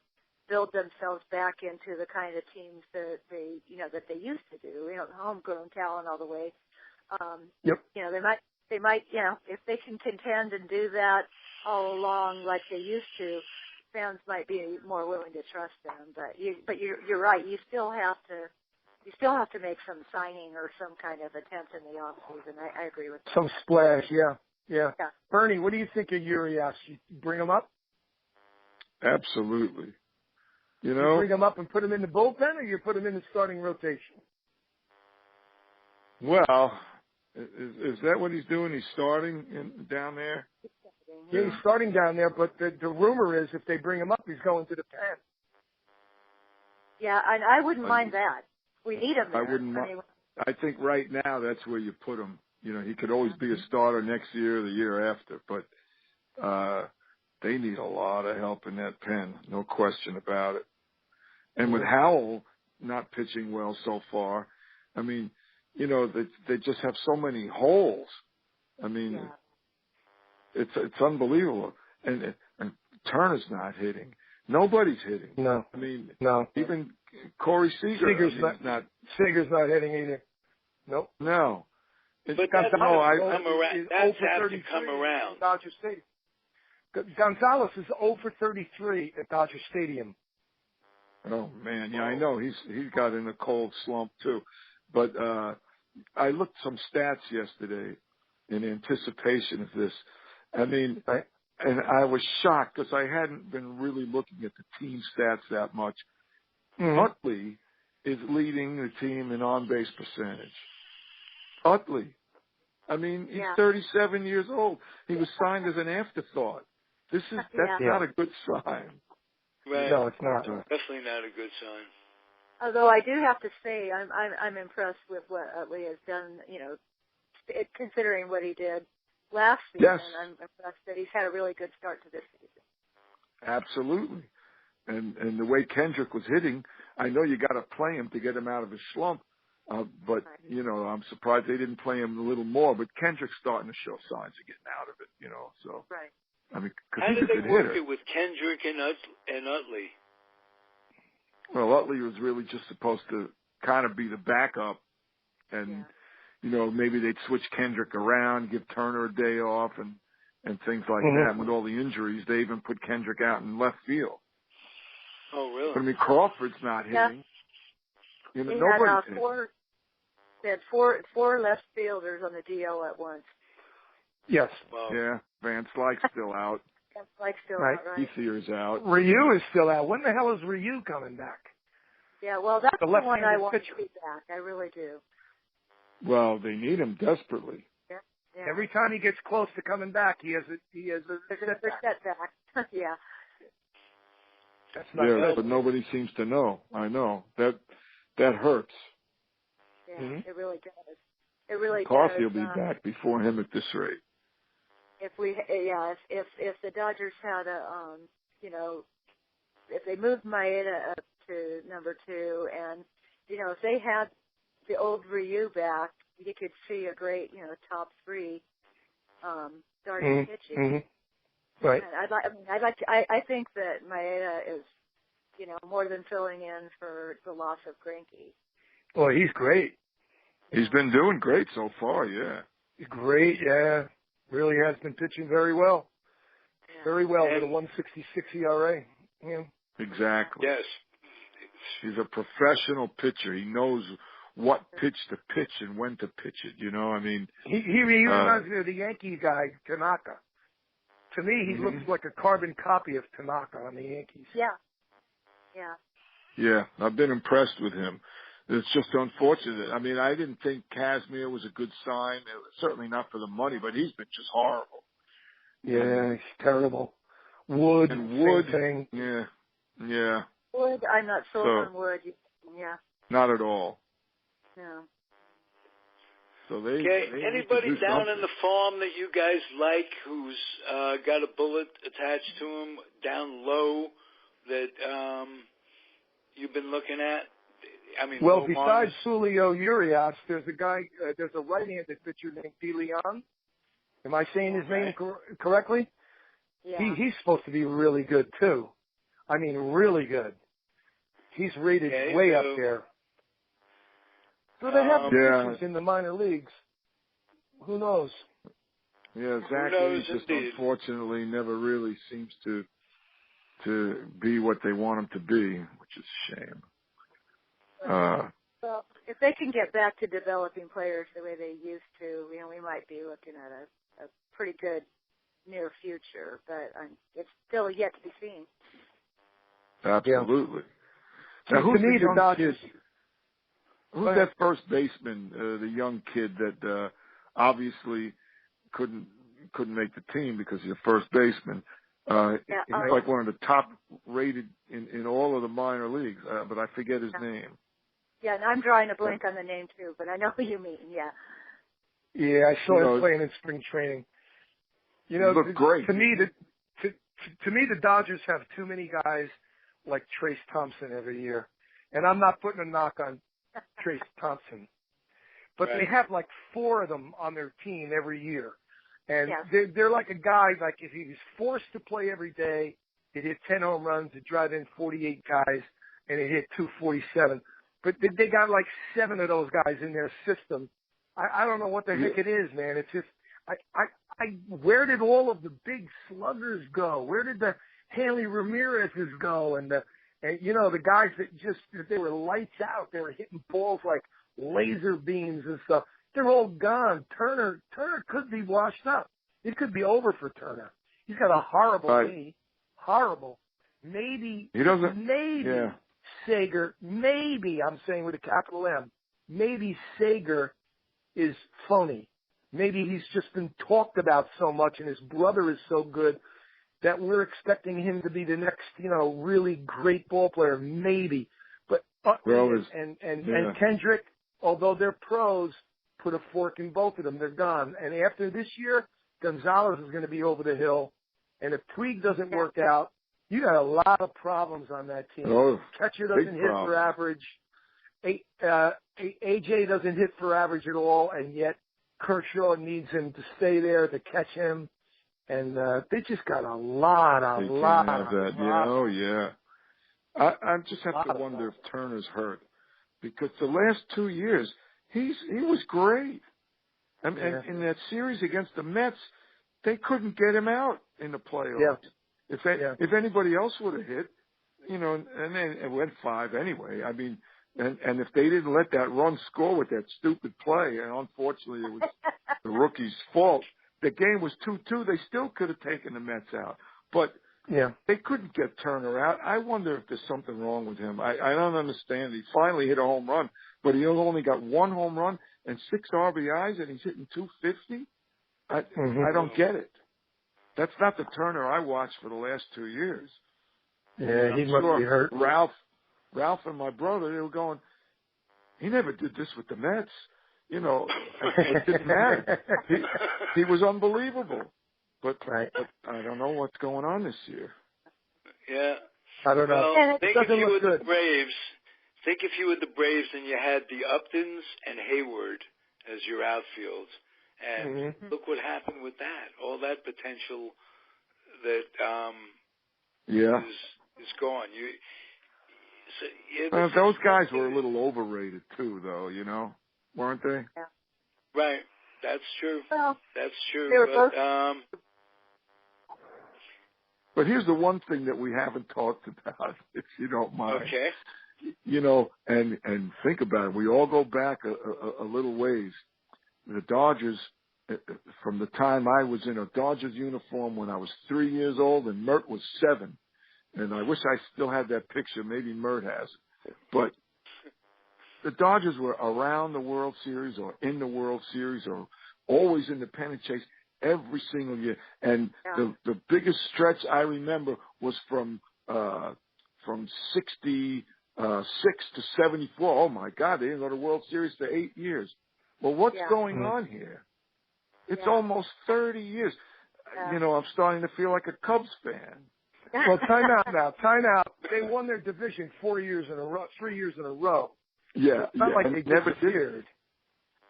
[SPEAKER 4] build themselves back into the kind of teams that they used to do, homegrown talent all the way.
[SPEAKER 2] Yep.
[SPEAKER 4] They might, if they can contend and do that all along like they used to, fans might be more willing to trust them. But you're right. You still have to make some signing or some kind of attempt in the off season. I agree with that.
[SPEAKER 2] Some splash, yeah. Bernie, what do you think of Urias? You bring him up?
[SPEAKER 3] Absolutely. You
[SPEAKER 2] bring him up and put him in the bullpen, or you put him in the starting rotation?
[SPEAKER 3] Well, is that what he's doing? He's starting down there?
[SPEAKER 2] Yeah, he's starting down there, but the rumor is if they bring him up, he's going to the pen.
[SPEAKER 4] Yeah, and I wouldn't mind that. We need him there.
[SPEAKER 3] I wouldn't mind. I think right now that's where you put him. He could always be a starter next year or the year after, but they need a lot of help in that pen, no question about it. And with Howell not pitching well so far, I mean, they just have so many holes. I mean, it's unbelievable. And Turner's not hitting. Nobody's hitting.
[SPEAKER 2] No.
[SPEAKER 3] I mean,
[SPEAKER 2] no.
[SPEAKER 3] Even Corey Seager's not
[SPEAKER 2] hitting either. Nope.
[SPEAKER 3] No.
[SPEAKER 1] But that's have to come around.
[SPEAKER 2] Dodger Stadium. Gonzalez is 0 for 33 at Dodger Stadium.
[SPEAKER 3] Oh man, yeah, I know he's got in a cold slump too. But I looked some stats yesterday in anticipation of this. I mean, and I was shocked because I hadn't been really looking at the team stats that much. Utley is leading the team in on-base percentage. Utley. I mean, he's 37 years old. He was signed as an afterthought. That's not a good sign.
[SPEAKER 1] Right.
[SPEAKER 2] No, it's not.
[SPEAKER 1] Definitely not a good sign.
[SPEAKER 4] Although I do have to say, I'm impressed with what Utley has done. Considering what he did last season,
[SPEAKER 3] yes.
[SPEAKER 4] I'm impressed that he's had a really good start to this season.
[SPEAKER 3] Absolutely. And the way Kendrick was hitting, I know you got to play him to get him out of his slump. But, I'm surprised they didn't play him a little more. But Kendrick's starting to show signs of getting out of it, so.
[SPEAKER 4] Right.
[SPEAKER 3] I mean,
[SPEAKER 1] how
[SPEAKER 3] he's
[SPEAKER 1] did
[SPEAKER 3] a
[SPEAKER 1] they
[SPEAKER 3] good
[SPEAKER 1] work
[SPEAKER 3] hitter.
[SPEAKER 1] it with Kendrick and Utley?
[SPEAKER 3] Well, Utley was really just supposed to kind of be the backup. And, maybe they'd switch Kendrick around, give Turner a day off and things like that. With all the injuries, they even put Kendrick out in left field.
[SPEAKER 1] Oh, really?
[SPEAKER 3] But, I mean, Crawford's not hitting.
[SPEAKER 4] Nobody's
[SPEAKER 3] hitting.
[SPEAKER 4] They had four left fielders on the DL at once.
[SPEAKER 2] Yes.
[SPEAKER 1] Wow.
[SPEAKER 3] Yeah. Van Slyke's still out.
[SPEAKER 4] Van Slyke's still out, right?
[SPEAKER 3] Ethier's out.
[SPEAKER 2] Ryu is still out. When the hell is Ryu coming back?
[SPEAKER 4] Yeah, well, that's the one I want
[SPEAKER 2] pitcher.
[SPEAKER 4] to see back. I really do.
[SPEAKER 3] Well, they need him desperately.
[SPEAKER 4] Yeah.
[SPEAKER 2] Every time he gets close to coming back, he has a
[SPEAKER 4] setback. Yeah.
[SPEAKER 2] That's not
[SPEAKER 3] good. But nobody seems to know. I know. That hurts.
[SPEAKER 4] Yeah, it really does. It really
[SPEAKER 3] McCarthy
[SPEAKER 4] does.
[SPEAKER 3] will be back before him at this rate.
[SPEAKER 4] If the Dodgers had if they moved Maeda up to number 2, and if they had the old Ryu back, you could see a great top 3 starting pitching.
[SPEAKER 2] Mm-hmm. Right.
[SPEAKER 4] And I think that Maeda is more than filling in for the loss of Greinke.
[SPEAKER 2] Well, he's great.
[SPEAKER 3] He's been doing great so far. Yeah.
[SPEAKER 2] Great. Yeah. Really has been pitching very well. Yeah. Very well with a 1.66 ERA. Yeah.
[SPEAKER 3] Exactly.
[SPEAKER 1] Yes.
[SPEAKER 3] He's a professional pitcher. He knows what pitch to pitch and when to pitch it. I mean.
[SPEAKER 2] He reminds me of the Yankee guy, Tanaka. To me, he looks like a carbon copy of Tanaka on the Yankees.
[SPEAKER 4] Yeah. Yeah.
[SPEAKER 3] Yeah. I've been impressed with him. It's just unfortunate. I mean, I didn't think Casimir was a good sign. Certainly not for the money, but he's been just horrible.
[SPEAKER 2] Yeah, he's terrible. Wood, same thing.
[SPEAKER 3] Yeah, yeah.
[SPEAKER 4] Wood, I'm not sold on Wood. Yeah.
[SPEAKER 3] Not at all.
[SPEAKER 4] No.
[SPEAKER 3] So they
[SPEAKER 1] anybody down in the farm that you guys like who's got a bullet attached to him down low that you've been looking at? I mean,
[SPEAKER 2] well, besides Julio Urias, there's a right-handed pitcher named DeLeon. Am I saying his name correctly?
[SPEAKER 4] Yeah.
[SPEAKER 2] He's supposed to be really good too. I mean, really good. He's rated way up there. So they have pitchers in the minor leagues. Who knows?
[SPEAKER 3] Yeah, Zach Lee just unfortunately never really seems to be what they want him to be, which is a shame.
[SPEAKER 4] Well, if they can get back to developing players the way they used to, we might be looking at a pretty good near future, but it's still yet to be seen.
[SPEAKER 3] Absolutely.
[SPEAKER 2] Yeah.
[SPEAKER 3] Now, who's
[SPEAKER 2] to me, the Dodgers.
[SPEAKER 3] Who's that first baseman, the young kid that obviously couldn't make the team because he's a first baseman? He's like one of the top rated in all of the minor leagues, but I forget his name.
[SPEAKER 4] Yeah, and I'm drawing a blank on the name too, but I know who you mean. Yeah.
[SPEAKER 2] Yeah, I saw him playing in spring training.
[SPEAKER 3] He looked great.
[SPEAKER 2] To me, the Dodgers have too many guys like Trace Thompson every year, and I'm not putting a knock on Trace Thompson, but they have like 4 of them on their team every year, and they're like a guy, like if he was forced to play every day, he'd hit 10 home runs, he'd drive in 48 guys, and he'd hit 247. But they got like 7 of those guys in their system. I don't know what the heck it is, man. It's just, where did all of the big sluggers go? Where did the Hanley Ramirez's go? And the guys that they were lights out. They were hitting balls like laser beams and stuff. They're all gone. Turner could be washed up. It could be over for Turner. He's got a horrible knee. Horrible. Maybe.
[SPEAKER 3] He doesn't.
[SPEAKER 2] Maybe Sager. Maybe, I'm saying with a capital M. Maybe Sager is phony. Maybe he's just been talked about so much and his brother is so good that we're expecting him to be the next, really great ball player. Maybe. But, and Kendrick, although they're pros, put a fork in both of them. They're gone. And after this year, Gonzalez is going to be over the hill. And if Puig doesn't work out, you got a lot of problems on that team. Catcher doesn't hit for average. AJ doesn't hit for average at all, and yet Kershaw needs him to stay there to catch him. And they just got a lot.
[SPEAKER 3] I just have to wonder if Turner's hurt, because the last 2 years he was great. And in that series against the Mets, they couldn't get him out in the playoffs.
[SPEAKER 2] Yeah.
[SPEAKER 3] If anybody else would have hit, and then it went 5 anyway. I mean, and if they didn't let that run score with that stupid play, and unfortunately it was the rookie's fault, the game was 2-2. They still could have taken the Mets out, but they couldn't get Turner out. I wonder if there's something wrong with him. I don't understand. He finally hit a home run, but he only got 1 home run and 6 RBIs, and he's hitting 250. I don't get it. That's not the Turner I watched for the last 2 years.
[SPEAKER 2] Yeah, he must be hurt.
[SPEAKER 3] Ralph and my brother, they were going, he never did this with the Mets. It didn't matter. He was unbelievable. But I don't know what's going on this year.
[SPEAKER 1] Yeah.
[SPEAKER 2] I don't know.
[SPEAKER 1] Well, think if you were the Braves and you had the Uptons and Hayward as your outfield. And look what happened with that. All that potential that is gone.
[SPEAKER 3] Those guys were a little overrated too, though. Weren't they?
[SPEAKER 4] Yeah.
[SPEAKER 1] Right. That's true.
[SPEAKER 4] Well,
[SPEAKER 1] that's true.
[SPEAKER 4] They were both.
[SPEAKER 3] But here's the one thing that we haven't talked about, if you don't mind.
[SPEAKER 1] Okay.
[SPEAKER 3] And think about it. We all go back a little ways. The Dodgers, from the time I was in a Dodgers uniform when I was 3 years old and Mert was 7. And I wish I still had that picture. Maybe Mert has. But the Dodgers were around the World Series or in the World Series or always in the pennant chase every single year. And the biggest stretch I remember was from 66 to 74. Oh, my God, they didn't go to the World Series for 8 years. Well, what's going on here? It's almost 30 years. I'm starting to feel like a Cubs fan.
[SPEAKER 2] Well, time out. They won their division 3 years in a row.
[SPEAKER 3] Yeah.
[SPEAKER 2] It's not like they disappeared.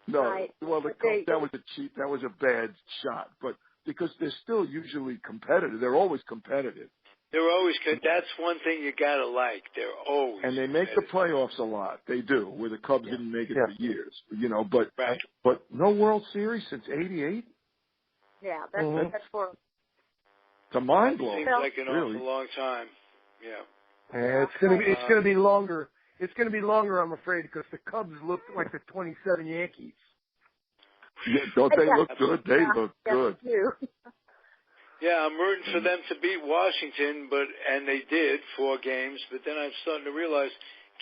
[SPEAKER 3] No. Right. Well, that was a bad shot. But because they're still usually competitive. They're always competitive.
[SPEAKER 1] They're always good. That's one thing you gotta like. They're always
[SPEAKER 3] and they make the playoffs a lot. They do, where the Cubs didn't make it for years. But no World Series since '88.
[SPEAKER 4] Yeah, that's for.
[SPEAKER 3] It's a mind blow.
[SPEAKER 1] Seems like an awful long time. Yeah.
[SPEAKER 2] And it's gonna be longer. It's gonna be longer, I'm afraid, because the Cubs look like the 27 Yankees.
[SPEAKER 3] Yeah, don't they look good? They look good.
[SPEAKER 1] Yeah, I'm rooting for them to beat Washington, and they did 4 games. But then I'm starting to realize,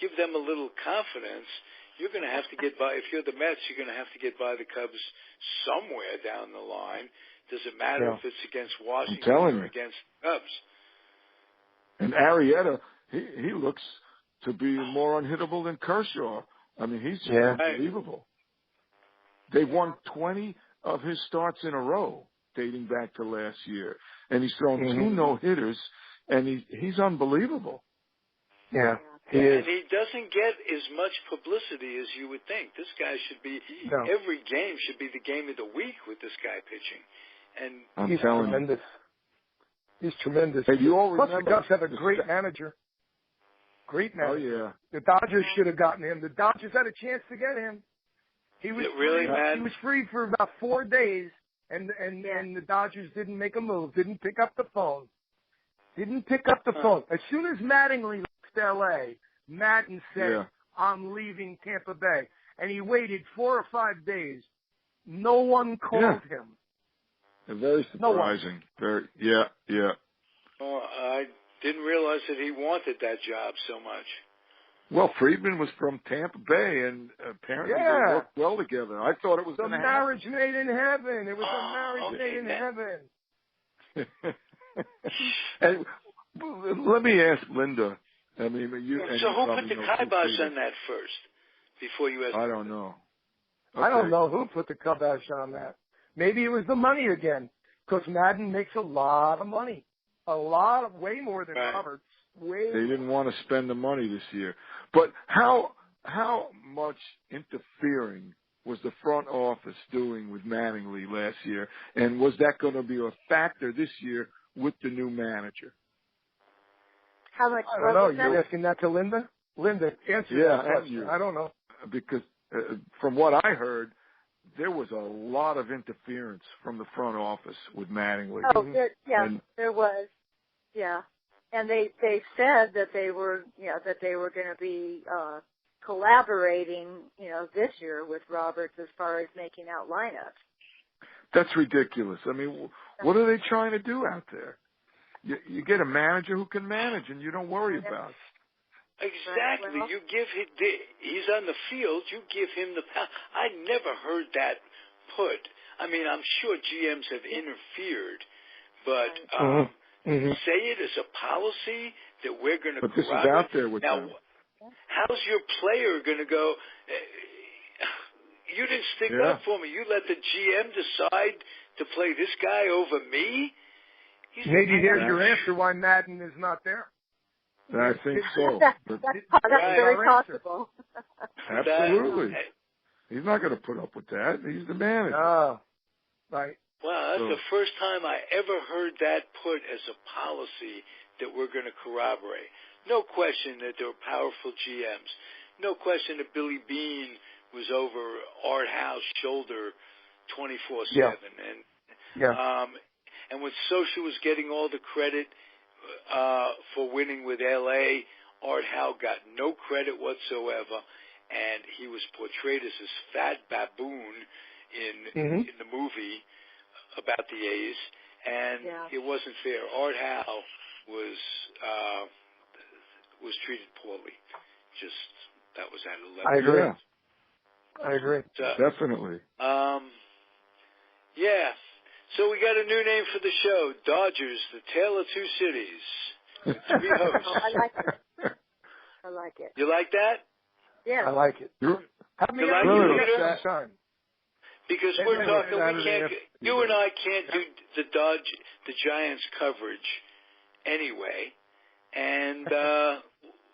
[SPEAKER 1] give them a little confidence. You're going to have to get by. If you're the Mets, you're going to have to get by the Cubs somewhere down the line. Doesn't matter if it's against Washington or against Cubs.
[SPEAKER 3] And Arrieta, he looks to be more unhittable than Kershaw. I mean, he's just unbelievable. They've won 20 of his starts in a row, dating back to last year. And he's thrown 2 no-hitters, and he's unbelievable.
[SPEAKER 2] Yeah, he
[SPEAKER 1] is.
[SPEAKER 2] is.
[SPEAKER 1] And he doesn't get as much publicity as you would think. This guy should be, every game should be the game of the week with this guy pitching. And
[SPEAKER 2] he's tremendous. He's tremendous.
[SPEAKER 3] Hey, you all
[SPEAKER 2] Plus,
[SPEAKER 3] remember
[SPEAKER 2] the Cubs have a great manager. Great manager.
[SPEAKER 3] Oh, yeah.
[SPEAKER 2] The Dodgers should have gotten him. The Dodgers had a chance to get him. He was
[SPEAKER 1] man?
[SPEAKER 2] He was free for about 4 days, and the Dodgers didn't make a move. Didn't pick up the phone. As soon as Mattingly left L.A., Madden said, "I'm leaving Tampa Bay," and he waited 4 or 5 days. No one called him.
[SPEAKER 3] Very surprising. Yeah.
[SPEAKER 1] Well, I didn't realize that he wanted that job so much.
[SPEAKER 3] Well, Friedman was from Tampa Bay, and apparently they worked well together. I thought it was
[SPEAKER 2] a marriage made in heaven. It was a marriage made in heaven.
[SPEAKER 3] And let me ask Linda. I mean,
[SPEAKER 1] so who put the kibosh on that first? Before you ask.
[SPEAKER 3] I don't know.
[SPEAKER 2] Okay. I don't know who put the kibosh on that. Maybe it was the money again, because Madden makes a lot of money, way more than Roberts.
[SPEAKER 3] They didn't want to spend the money this year. But how much interfering was the front office doing with Mattingly last year? And was that going to be a factor this year with the new manager?
[SPEAKER 4] How much?
[SPEAKER 2] I don't know. You're asking that to Linda? Linda, answer that question.
[SPEAKER 3] You.
[SPEAKER 2] I don't know.
[SPEAKER 3] Because from what I heard, there was a lot of interference from the front office with Mattingly.
[SPEAKER 4] Oh, there was. Yeah. And they said that they were going to be collaborating, this year with Roberts as far as making out lineups.
[SPEAKER 3] That's ridiculous. I mean, what are they trying to do out there? You get a manager who can manage, and you don't worry about it.
[SPEAKER 1] Exactly. You give him. He's on the field. You give him the power. I never heard that put. I mean, I'm sure GMs have interfered, but. Say it as a policy that we're going to.
[SPEAKER 3] But this is out there with
[SPEAKER 1] now.
[SPEAKER 3] them.
[SPEAKER 1] How's your player going to go? You didn't stick up for me. You let the GM decide to play this guy over me.
[SPEAKER 2] Maybe there's your answer why Madden is not there.
[SPEAKER 3] I think so.
[SPEAKER 4] That's very possible.
[SPEAKER 3] Absolutely. He's not going to put up with that. He's the manager.
[SPEAKER 2] Oh, right.
[SPEAKER 1] Well, that's the first time I ever heard that put as a policy that we're going to corroborate. No question that there were powerful GMs. No question that Billy Beane was over Art Howe's shoulder 24/7. And when Socia was getting all the credit for winning with L.A., Art Howe got no credit whatsoever, and he was portrayed as this fat baboon in the movie about the A's, and it wasn't fair. Art Howe was treated poorly. That was at a level.
[SPEAKER 2] I agree.
[SPEAKER 3] Definitely.
[SPEAKER 1] So we got a new name for the show, Dodgers, the Tale of Two Cities. With 3 hosts.
[SPEAKER 4] I like it.
[SPEAKER 1] You like that?
[SPEAKER 4] Yeah.
[SPEAKER 2] I like it.
[SPEAKER 1] Have me
[SPEAKER 2] that time.
[SPEAKER 1] Because we're talking, you and I can't do the Giants coverage anyway, and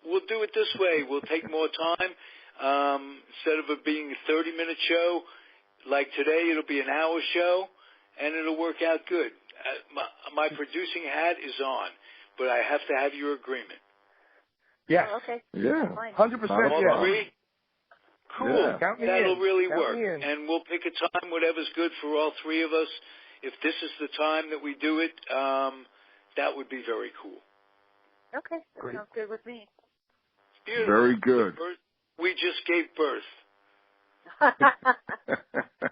[SPEAKER 1] we'll do it this way. We'll take more time. Instead of it being a 30-minute show, like today, it'll be an hour show, and it'll work out good. My producing hat is on, but I have to have your agreement.
[SPEAKER 2] Yes.
[SPEAKER 4] Oh, okay.
[SPEAKER 3] Yeah.
[SPEAKER 2] 100%.
[SPEAKER 1] All
[SPEAKER 2] Yeah.
[SPEAKER 1] three? Cool.
[SPEAKER 3] Yeah.
[SPEAKER 1] That'll really
[SPEAKER 2] Count
[SPEAKER 1] work.
[SPEAKER 2] me in.
[SPEAKER 1] And we'll pick a time, whatever's good for all three of us. If this is the time that we do it, that would be very cool.
[SPEAKER 4] Okay. That
[SPEAKER 2] Great.
[SPEAKER 4] sounds good with me.
[SPEAKER 1] Beautiful.
[SPEAKER 3] Very good.
[SPEAKER 1] We just gave birth.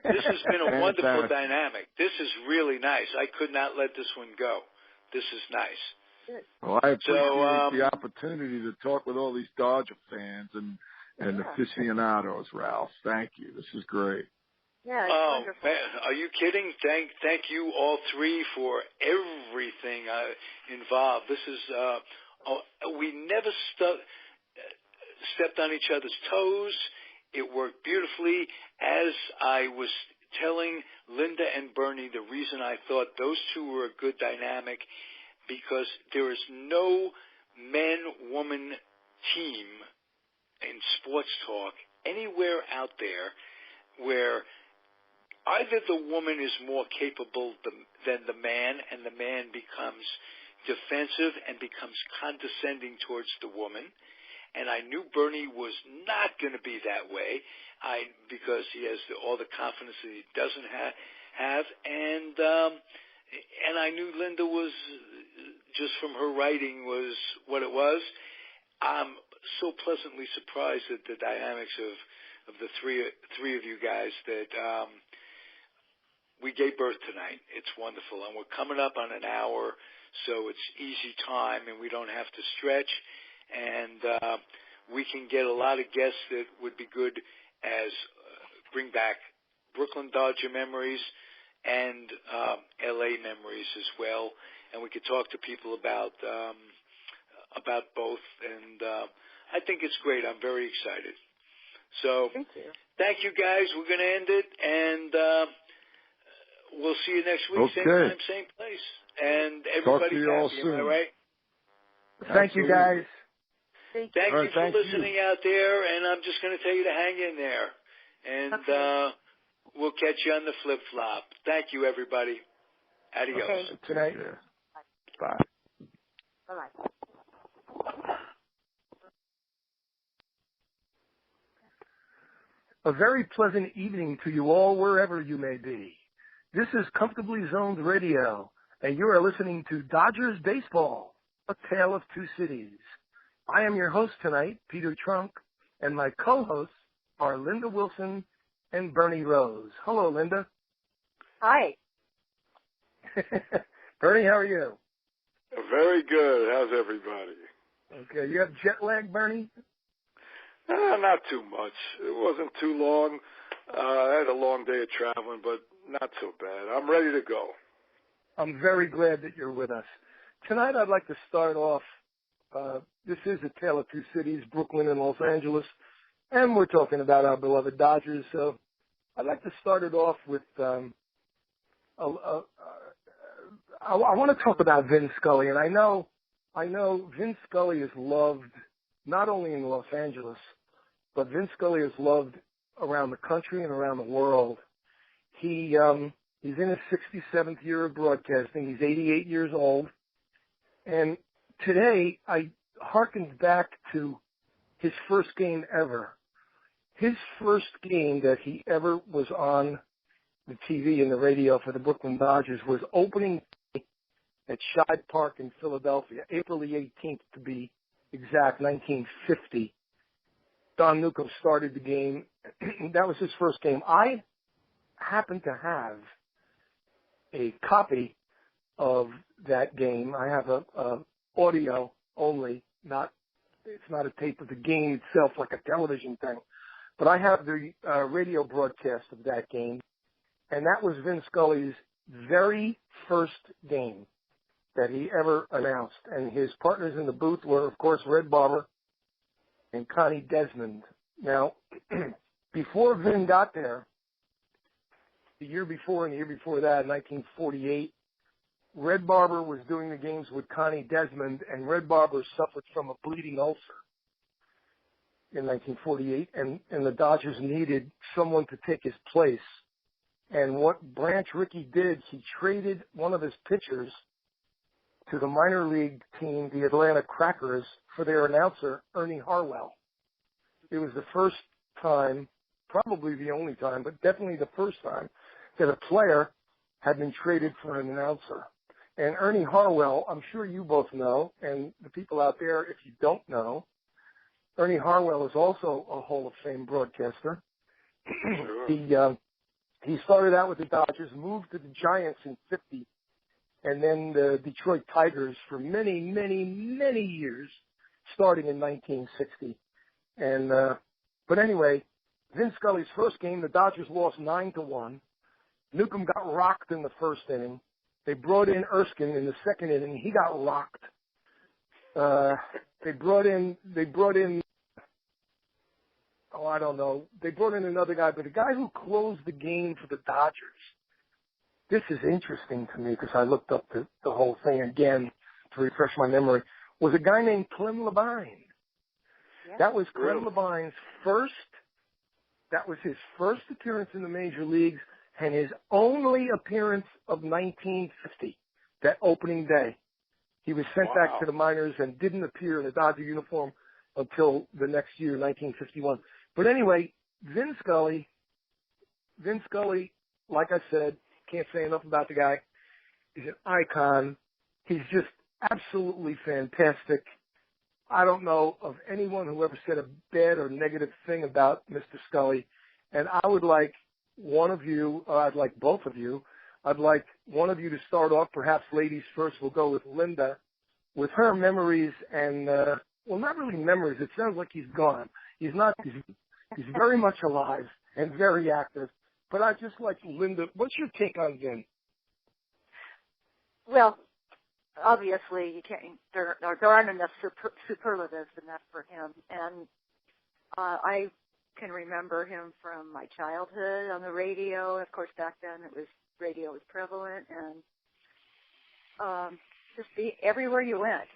[SPEAKER 1] This has been a wonderful dynamic. This is really nice. I could not let this one go. This is nice.
[SPEAKER 3] Well, I appreciate the opportunity to talk with all these Dodger fans and aficionados, Ralph. Thank you. This is great.
[SPEAKER 4] Yeah, it's wonderful.
[SPEAKER 1] Man, are you kidding? Thank you all three for everything involved. This is we never stepped on each other's toes. It worked beautifully. As I was telling Linda and Bernie, the reason I thought those two were a good dynamic, because there is no man-woman team in sports talk anywhere out there where either the woman is more capable than the man, and the man becomes defensive and becomes condescending towards the woman. And I knew Bernie was not going to be that way, because he has all the confidence that he doesn't have. And I knew Linda was, just from her writing, was what it was. I'm so pleasantly surprised at the dynamics of the three of you guys that we gave birth tonight. It's wonderful. And we're coming up on an hour, so it's easy time, and we don't have to stretch. And we can get a lot of guests that would be good as bring back Brooklyn Dodger memories and L.A. memories as well. And we could talk to people about both. And I think it's great. I'm very excited. So thank you, guys. We're going to end it, and we'll see you next week, same time, same place. And everybody's happy, am I right?
[SPEAKER 2] Thank you, guys.
[SPEAKER 1] Thank you for listening out there, and I'm just going to tell you to hang in there. And we'll catch you on the flip-flop. Thank you, everybody. Adios.
[SPEAKER 4] Okay.
[SPEAKER 2] Good night.
[SPEAKER 3] Bye.
[SPEAKER 4] Bye-bye.
[SPEAKER 2] A very pleasant evening to you all, wherever you may be. This is Comfortably Zoned Radio, and you are listening to Dodgers Baseball, a tale of two cities. I am your host tonight, Peter Trunk, and my co-hosts are Linda Wilson and Bernie Rose. Hello, Linda.
[SPEAKER 4] Hi.
[SPEAKER 2] Bernie, how are you?
[SPEAKER 3] Very good. How's everybody?
[SPEAKER 2] Okay. You have jet lag, Bernie?
[SPEAKER 3] Not too much. It wasn't too long. I had a long day of traveling, but not so bad. I'm ready to go.
[SPEAKER 2] I'm very glad that you're with us. Tonight I'd like to start off, this is a tale of two cities, Brooklyn and Los Angeles, and we're talking about our beloved Dodgers. So I'd like to start it off with, I want to talk about Vin Scully, and I know Vin Scully is loved not only in Los Angeles, but Vin Scully is loved around the country and around the world. He's in his 67th year of broadcasting. He's 88 years old. And today I hearkened back to his first game ever. His first game that he ever was on the TV and the radio for the Brooklyn Dodgers was opening day at Shibe Park in Philadelphia, April the 18th to be exact, 1950. Don Newcomb started the game. That was his first game. I happen to have a copy of that game. I have a audio only, it's not a tape of the game itself like a television thing, but I have the radio broadcast of that game, and that was Vin Scully's very first game that he ever announced. And his partners in the booth were, of course, Red Barber and Connie Desmond. Now, before Vin got there, the year before and the year before that, 1948, Red Barber was doing the games with Connie Desmond, and Red Barber suffered from a bleeding ulcer in 1948, and the Dodgers needed someone to take his place And what Branch Rickey did, he traded one of his pitchers to the minor league team, the Atlanta Crackers, for their announcer, Ernie Harwell. It was the first time, probably the only time, but definitely the first time that a player had been traded for an announcer. And Ernie Harwell, I'm sure you both know, and the people out there, if you don't know, Ernie Harwell is also a Hall of Fame broadcaster.
[SPEAKER 1] Sure.
[SPEAKER 2] He started out with the Dodgers, moved to the Giants in '50, and then the Detroit Tigers for many, many, many years, starting in 1960. And but anyway, Vin Scully's first game, the Dodgers lost 9-1. Newcomb got rocked in the first inning. They brought in Erskine in the second inning. He got rocked. They brought in. Oh, I don't know. They brought in another guy, but the guy who closed the game for the Dodgers. This is interesting to me because I looked up the whole thing again to refresh my memory. Was a guy named Clem Labine.
[SPEAKER 4] Yeah.
[SPEAKER 2] That was Clem Labine's first. That was his first appearance in the major leagues and his only appearance of 1950. That opening day, he was sent back to the minors and didn't appear in a Dodger uniform until the next year, 1951. But anyway, Vin Scully, like I said, can't say enough about the guy. He's an icon. He's just absolutely fantastic. I don't know of anyone who ever said a bad or negative thing about Mr. Scully. And I would like one of you, or I'd like both of you, I'd like one of you to start off, perhaps ladies first. We'll go with Linda, with her memories and, well, not really memories. It sounds like he's gone. He's not. He's very much alive and very active. But I'd just like Linda. What's your take on Vin?
[SPEAKER 4] Well, obviously you can't. There aren't enough superlatives enough for him, and I can remember him from my childhood on the radio. Of course, back then radio was prevalent, and just be everywhere you went.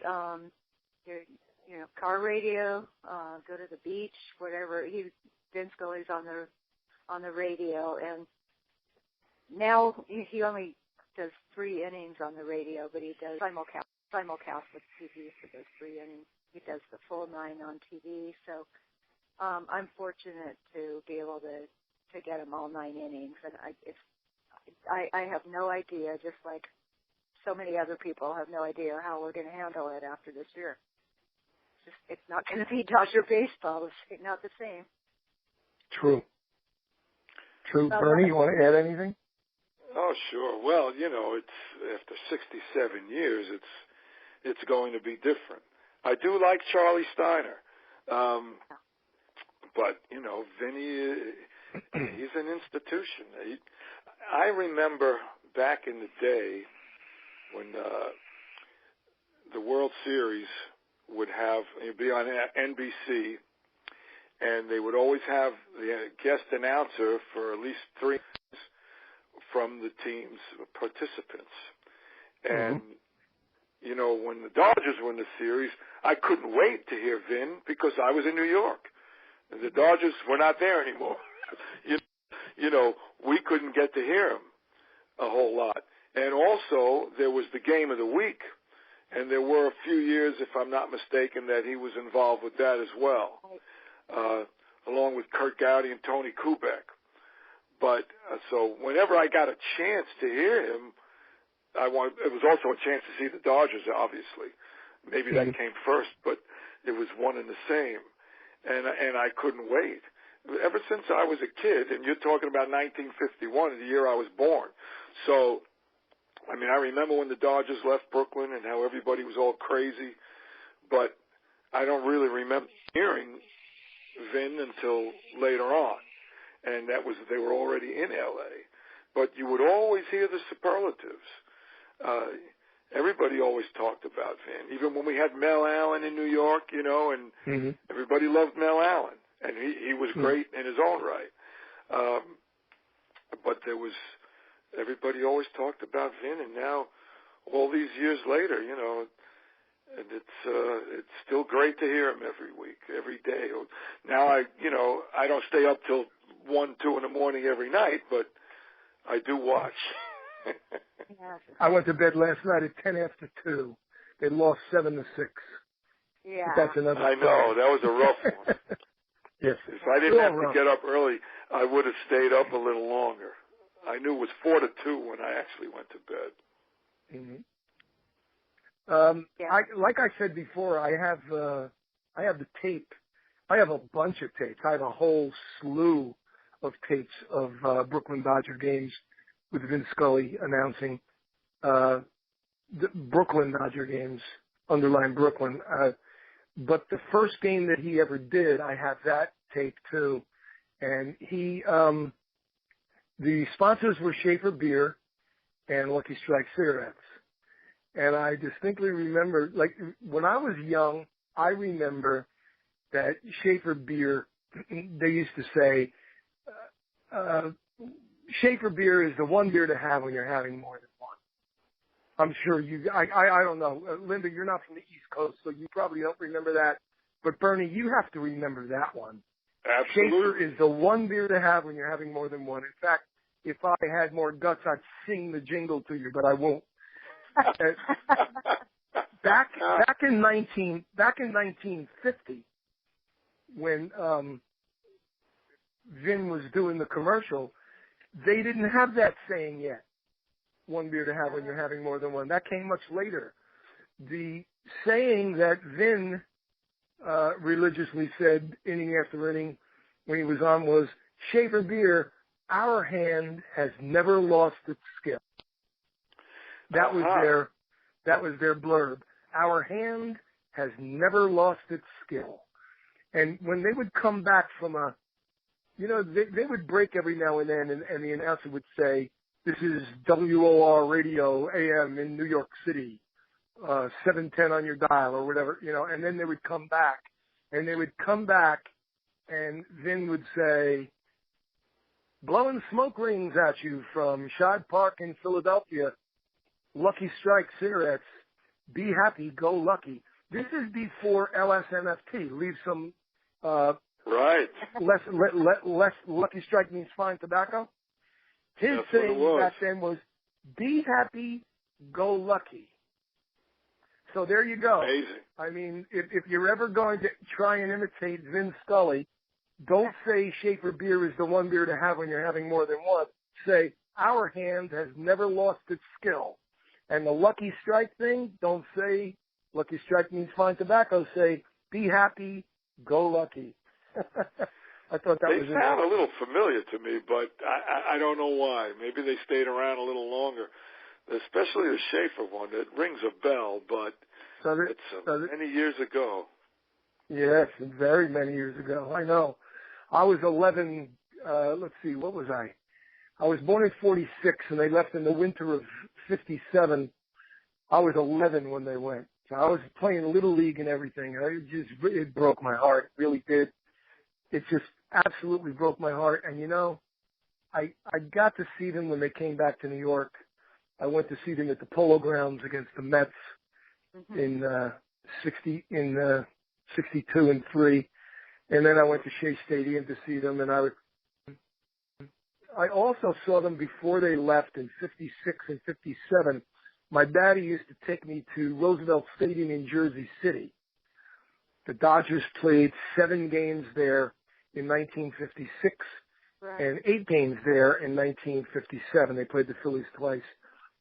[SPEAKER 4] Car radio, go to the beach, whatever. Vin Scully's on the radio, and now he only does 3 innings on the radio, but he does simulcast with TV for those 3 innings. He does the full 9 on TV, so I'm fortunate to be able to get him all 9 innings, and I have no idea, just like so many other people have no idea how we're going to handle it after this year. It's not going to be Dodger baseball. It's not the same.
[SPEAKER 2] True. Bernie, you want to add anything?
[SPEAKER 3] Oh, sure. Well, it's after 67 years, it's going to be different. I do like Charlie Steiner, but Vinny, he's an institution. I remember back in the day when the World Series would be on NBC, and they would always have the guest announcer for at least 3 from the team's participants. And, when the Dodgers were in the series, I couldn't wait to hear Vin because I was in New York. And the Dodgers were not there anymore. We couldn't get to hear him a whole lot. And also, there was the game of the week. And there were a few years, if I'm not mistaken, that he was involved with that as well, along with Kurt Gowdy and Tony Kubek. But so whenever I got a chance to hear him, it was also a chance to see the Dodgers, obviously. Maybe that came first, but it was one and the same. And I couldn't wait. Ever since I was a kid, and you're talking about 1951, the year I was born. So, I remember when the Dodgers left Brooklyn and how everybody was all crazy, but I don't really remember hearing Vin until later on, and they were already in L.A. But you would always hear the superlatives. Everybody always talked about Vin, even when we had Mel Allen in New York, and everybody loved Mel Allen, and he was great in his own right. But everybody always talked about Vin, and now, all these years later, and it's still great to hear him every week, every day. Now I don't stay up till 1, 2 in the morning every night, but I do watch.
[SPEAKER 4] Yes.
[SPEAKER 2] I went to bed last night at 10 after 2. They lost 7-6.
[SPEAKER 4] Yeah.
[SPEAKER 2] But that's another
[SPEAKER 3] I know. That was a rough one.
[SPEAKER 2] Yes.
[SPEAKER 3] If I didn't have to get up early, I would have stayed up a little longer. I knew it was 4-2 when I actually went to bed.
[SPEAKER 2] Mm-hmm. Like I said before, I have the tape. I have a bunch of tapes. I have a whole slew of tapes of Brooklyn Dodger games with Vin Scully announcing the Brooklyn Dodger games, underline Brooklyn. But the first game that he ever did, I have that tape too. And he, the sponsors were Schaefer Beer and Lucky Strike cigarettes. And I distinctly remember, like, when I was young, I remember that Schaefer Beer, they used to say, Schaefer Beer is the one beer to have when you're having more than one. I'm sure I don't know. Linda, you're not from the East Coast, so you probably don't remember that. But Bernie, you have to remember that one.
[SPEAKER 3] Absolutely.
[SPEAKER 2] Schaefer is the one beer to have when you're having more than one. In fact, if I had more guts, I'd sing the jingle to you, but I won't. Back in 1950, when Vin was doing the commercial, they didn't have that saying yet. One beer to have when you're having more than one. That came much later. The saying that Vin religiously said inning after inning when he was on was, Schaefer Beer, our hand has never lost its skill. That was their blurb. Our hand has never lost its skill. And when they would come back from they would break every now and then, and the announcer would say, this is WOR Radio AM in New York City, 710 on your dial or whatever, and then they would come back. And Vin would say, blowing smoke rings at you from Shad Park in Philadelphia, Lucky Strike cigarettes, be happy, go lucky. This is before LSNFT. Leave some,
[SPEAKER 3] right.
[SPEAKER 2] less Lucky Strike means fine tobacco. His saying back then was, be happy, go lucky. So there you go.
[SPEAKER 3] Amazing.
[SPEAKER 2] I mean, if you're ever going to try and imitate Vin Scully, don't say Schaefer Beer is the one beer to have when you're having more than one. Say, our hand has never lost its skill. And the Lucky Strike thing, don't say Lucky Strike means fine tobacco. Say, be happy, go lucky. I thought that was
[SPEAKER 3] They sound a little familiar to me, but I don't know why. Maybe they stayed around a little longer. Especially the Schaefer one. It rings a bell, but it's many years ago.
[SPEAKER 2] Yes, very many years ago. I know. I was 11, let's see, what was I? I was born in 46, and they left in the winter of 57. I was 11 when they went. So I was playing Little League and everything. It broke my heart. It really did. It just absolutely broke my heart. And, I got to see them when they came back to New York. I went to see them at the Polo Grounds against the Mets in 62 and 3. And then I went to Shea Stadium to see them, and I also saw them before they left in 56 and 57. My daddy used to take me to Roosevelt Stadium in Jersey City. The Dodgers played 7 games there in 1956 and 8 games there in 1957. They played the Phillies twice.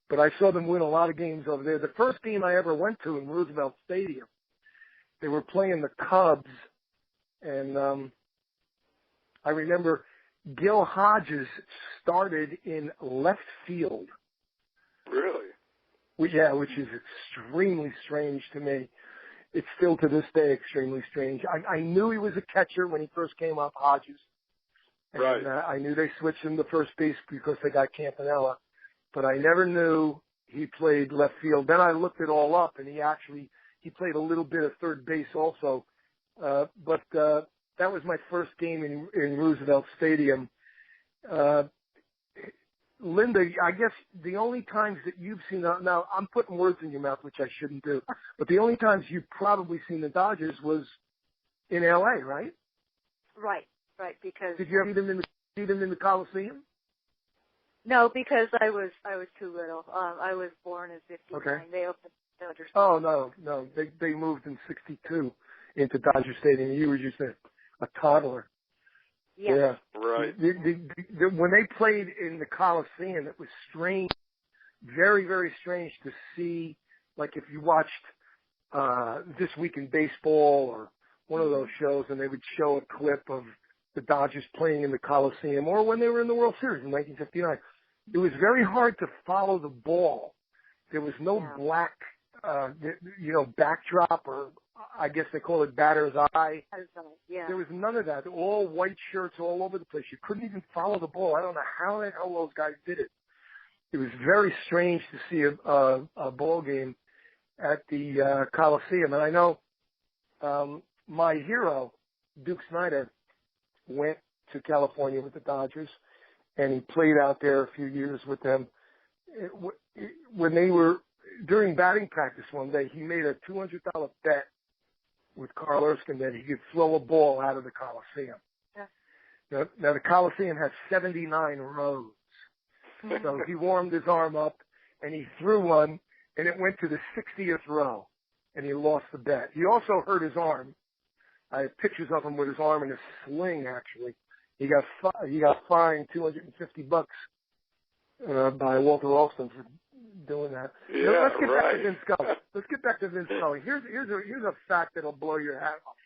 [SPEAKER 2] But I saw them win a lot of games over there. The first game I ever went to in Roosevelt Stadium, they were playing the Cubs, and I remember Gil Hodges started in left field.
[SPEAKER 3] Really?
[SPEAKER 2] Yeah, which is extremely strange to me. It's still to this day extremely strange. I knew he was a catcher when he first came up, Hodges. And
[SPEAKER 3] right.
[SPEAKER 2] I knew they switched him to first base because they got Campanella. But I never knew he played left field. Then I looked it all up, and he played a little bit of third base also. But that was my first game in Roosevelt Stadium. Linda, I guess the only times that you've seen, now I'm putting words in your mouth, which I shouldn't do, but the only times you've probably seen the Dodgers was in L.A., right?
[SPEAKER 4] Right, because...
[SPEAKER 2] Did you ever see them in the Coliseum?
[SPEAKER 4] No, because I was too little. I was born in '59.
[SPEAKER 2] Okay.
[SPEAKER 4] They opened Dodger Stadium.
[SPEAKER 2] Oh no, they moved in '62 into Dodger Stadium. You were just a toddler.
[SPEAKER 4] Yes.
[SPEAKER 2] Yeah.
[SPEAKER 3] Right.
[SPEAKER 2] When they played in the Coliseum, it was strange, very, very strange to see. Like if you watched This Week in Baseball or one of those shows, and they would show a clip of the Dodgers playing in the Coliseum, or when they were in the World Series in 1959. It was very hard to follow the ball. There was no black, backdrop, or I guess they call it batter's eye.
[SPEAKER 4] Yeah.
[SPEAKER 2] There was none of that. All white shirts all over the place. You couldn't even follow the ball. I don't know how the hell those guys did it. It was very strange to see a ball game at the Coliseum. And I know my hero, Duke Snider, went to California with the Dodgers, and he played out there a few years with them. When they were during batting practice one day, he made a $200 bet with Carl Erskine that he could throw a ball out of the Coliseum. Yeah. Now the Coliseum has 79 rows. So he warmed his arm up, and he threw one, and it went to the 60th row, and he lost the bet. He also hurt his arm. I have pictures of him with his arm in a sling, actually. He got fined $250 by Walter Alston for doing that.
[SPEAKER 3] Yeah,
[SPEAKER 2] now, let's get
[SPEAKER 3] right.
[SPEAKER 2] back to Vince Scully. Let's get back to Vince Scully. Here's a fact that'll blow your hat off.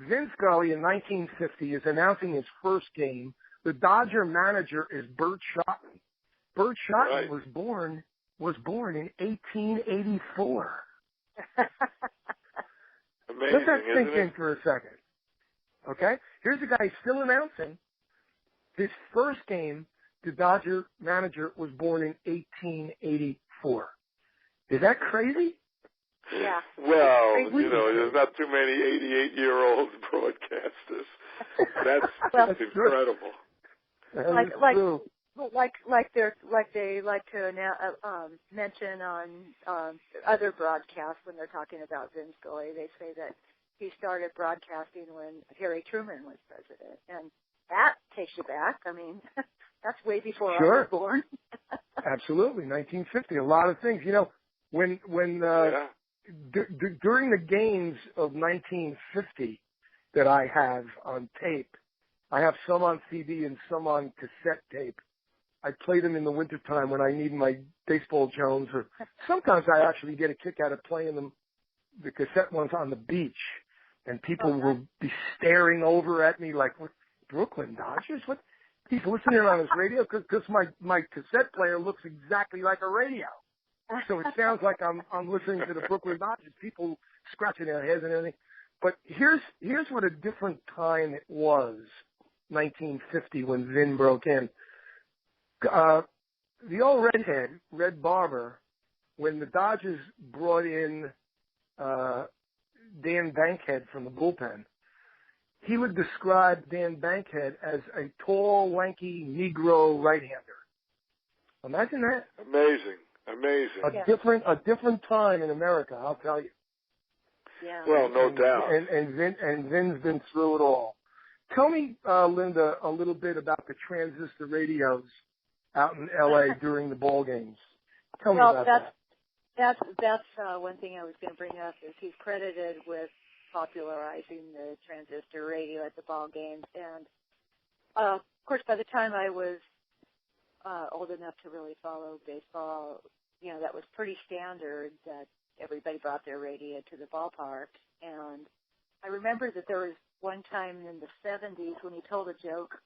[SPEAKER 2] Vince Scully in 1950 is announcing his first game. The Dodger manager is Bert Schotten. Bert Schotten was born in 1884.
[SPEAKER 3] Amazing,
[SPEAKER 2] Let that sink
[SPEAKER 3] isn't
[SPEAKER 2] in for a second. Okay? Here's a guy still announcing his first game. The Dodger manager was born in 1884. Is that crazy?
[SPEAKER 4] Yeah.
[SPEAKER 3] Well, there's not too many 88-year-old broadcasters. That's incredible.
[SPEAKER 4] Like they like to mention on other broadcasts when they're talking about Vin Scully, they say that he started broadcasting when Harry Truman was president, and that takes you back. I mean, that's way before I was born.
[SPEAKER 2] Absolutely, 1950. A lot of things, when during the games of 1950 that I have on tape. I have some on CD and some on cassette tape. I play them in the wintertime when I need my Baseball Jones, or sometimes I actually get a kick out of playing them, the cassette ones, on the beach, and people will be staring over at me like, what, Brooklyn Dodgers? What? He's listening on his radio because my cassette player looks exactly like a radio. So it sounds like I'm listening to the Brooklyn Dodgers, people scratching their heads and everything. But here's what a different time it was, 1950, when Vin broke in. The old redhead, Red Barber, when the Dodgers brought in Dan Bankhead from the bullpen, he would describe Dan Bankhead as a tall, lanky Negro right-hander. Imagine that.
[SPEAKER 3] Amazing.
[SPEAKER 2] A different time in America, I'll tell you.
[SPEAKER 4] Yeah.
[SPEAKER 3] Well, no doubt.
[SPEAKER 2] And Vin's been through it all. Tell me, Linda, a little bit about the transistor radios out in L.A. during the ball games. Tell me about that.
[SPEAKER 4] That's one thing I was going to bring up, is he's credited with popularizing the transistor radio at the ball games. And, of course, by the time I was old enough to really follow baseball, that was pretty standard that everybody brought their radio to the ballpark. And I remember that there was one time in the 70s when he told a joke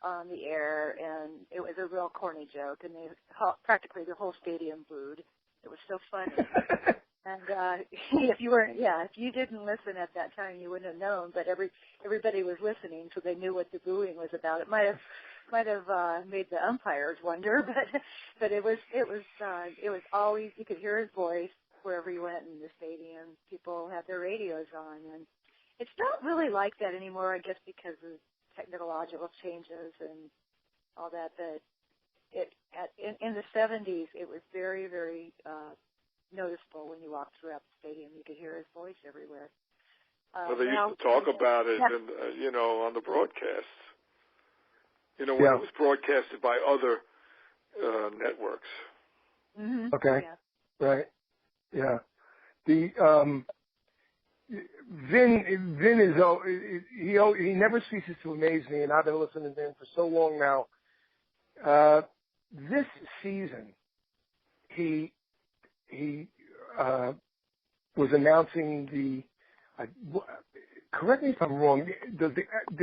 [SPEAKER 4] on the air, and it was a real corny joke, and practically the whole stadium booed. It was so funny. And if you didn't listen at that time, you wouldn't have known. But everybody was listening, so they knew what the booing was about. It might have made the umpires wonder, but it was always, you could hear his voice wherever he went in the stadium. People had their radios on, and it's not really like that anymore, I guess, because of technological changes and all that. But in the 70s, it was very, very noticeable when you walked throughout the stadium. You could hear his voice everywhere.
[SPEAKER 3] Well, they used to talk about it, on the broadcasts. when it was broadcasted by other networks.
[SPEAKER 4] Mm-hmm.
[SPEAKER 2] Okay.
[SPEAKER 4] Yeah.
[SPEAKER 2] Right. Yeah. The Vin is he never ceases to amaze me, and I've been listening to him for so long now. This season, he was announcing the. Correct me if I'm wrong. Did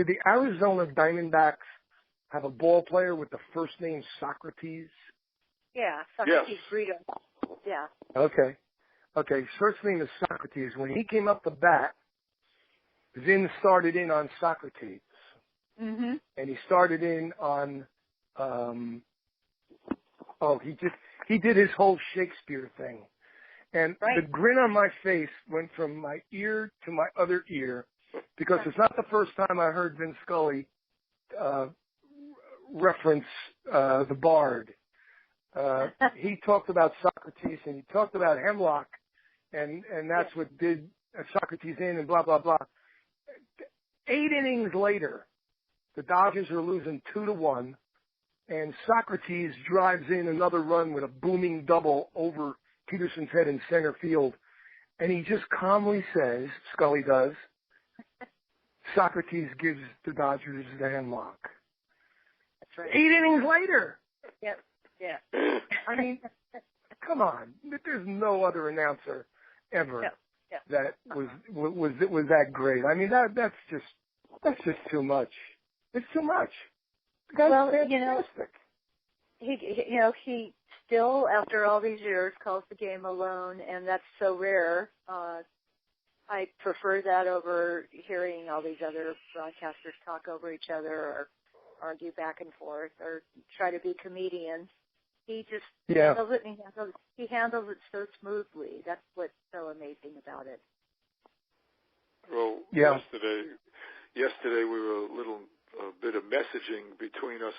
[SPEAKER 2] the Arizona Diamondbacks have a ball player with the first name Socrates?
[SPEAKER 4] Yeah, Socrates
[SPEAKER 3] Yes.
[SPEAKER 4] Brito. Yeah.
[SPEAKER 2] Okay. First name is Socrates. When he came up the bat, Vin started in on Socrates.
[SPEAKER 4] Mm-hmm.
[SPEAKER 2] And he started in on, he did his whole Shakespeare thing. And
[SPEAKER 4] right.
[SPEAKER 2] The grin on my face went from my ear to my other ear, because it's not the first time I heard Vin Scully reference the Bard. He talked about Socrates, and he talked about Hemlock, and that's what did Socrates in, and blah, blah, blah. 8 innings later, the Dodgers are losing 2-1, and Socrates drives in another run with a booming double over Peterson's head in center field, and he just calmly says, Scully does, Socrates gives the Dodgers the Hemlock.
[SPEAKER 4] That's right.
[SPEAKER 2] 8 innings later.
[SPEAKER 4] Yep. Yeah.
[SPEAKER 2] I mean, come on. There's no other announcer ever that was that great. I mean, that's just too much. It's too much.
[SPEAKER 4] Well, he still, after all these years, calls the game alone, and that's so rare. I prefer that over hearing all these other broadcasters talk over each other or argue back and forth or try to be comedians. He just handles it, and he handles it so smoothly. That's what's so amazing about it.
[SPEAKER 3] Well, yesterday we were a bit of messaging between us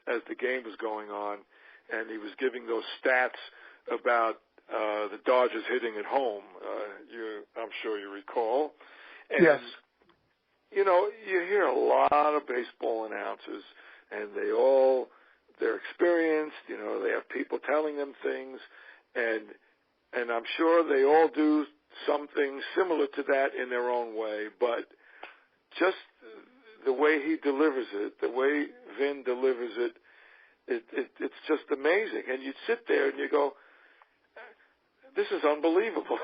[SPEAKER 3] as the game was going on, and he was giving those stats about the Dodgers hitting at home. I'm sure you recall. And,
[SPEAKER 2] yes.
[SPEAKER 3] You hear a lot of baseball announcers, and they're experienced. They have people telling them things, and I'm sure they all do something similar to that in their own way. But just the way he delivers it, the way Vin delivers it, it's just amazing. And you sit there and you go, this is unbelievable.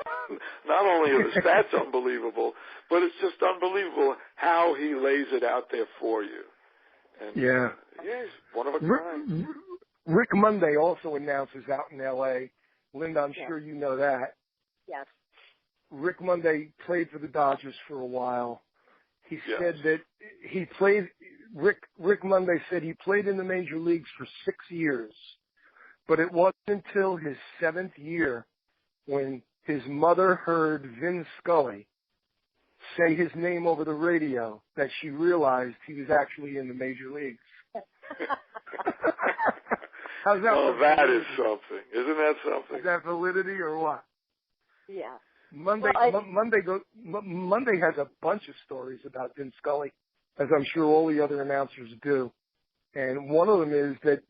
[SPEAKER 3] Not only are the stats unbelievable, but it's just unbelievable how he lays it out there for you. And, he's one of a kind.
[SPEAKER 2] Rick Monday also announces out in L.A. Linda, I'm sure you know that.
[SPEAKER 4] Yes.
[SPEAKER 2] Rick Monday played for the Dodgers for a while. He said that he played. Rick Monday said he played in the major leagues for 6 years, but it wasn't until his 7th year when his mother heard Vin Scully say his name over the radio that she realized he was actually in the major leagues. How's that?
[SPEAKER 3] Oh, that is something. Isn't that something?
[SPEAKER 2] Is that validity or what?
[SPEAKER 4] Yeah.
[SPEAKER 2] Monday has a bunch of stories about Vin Scully, as I'm sure all the other announcers do. And one of them is that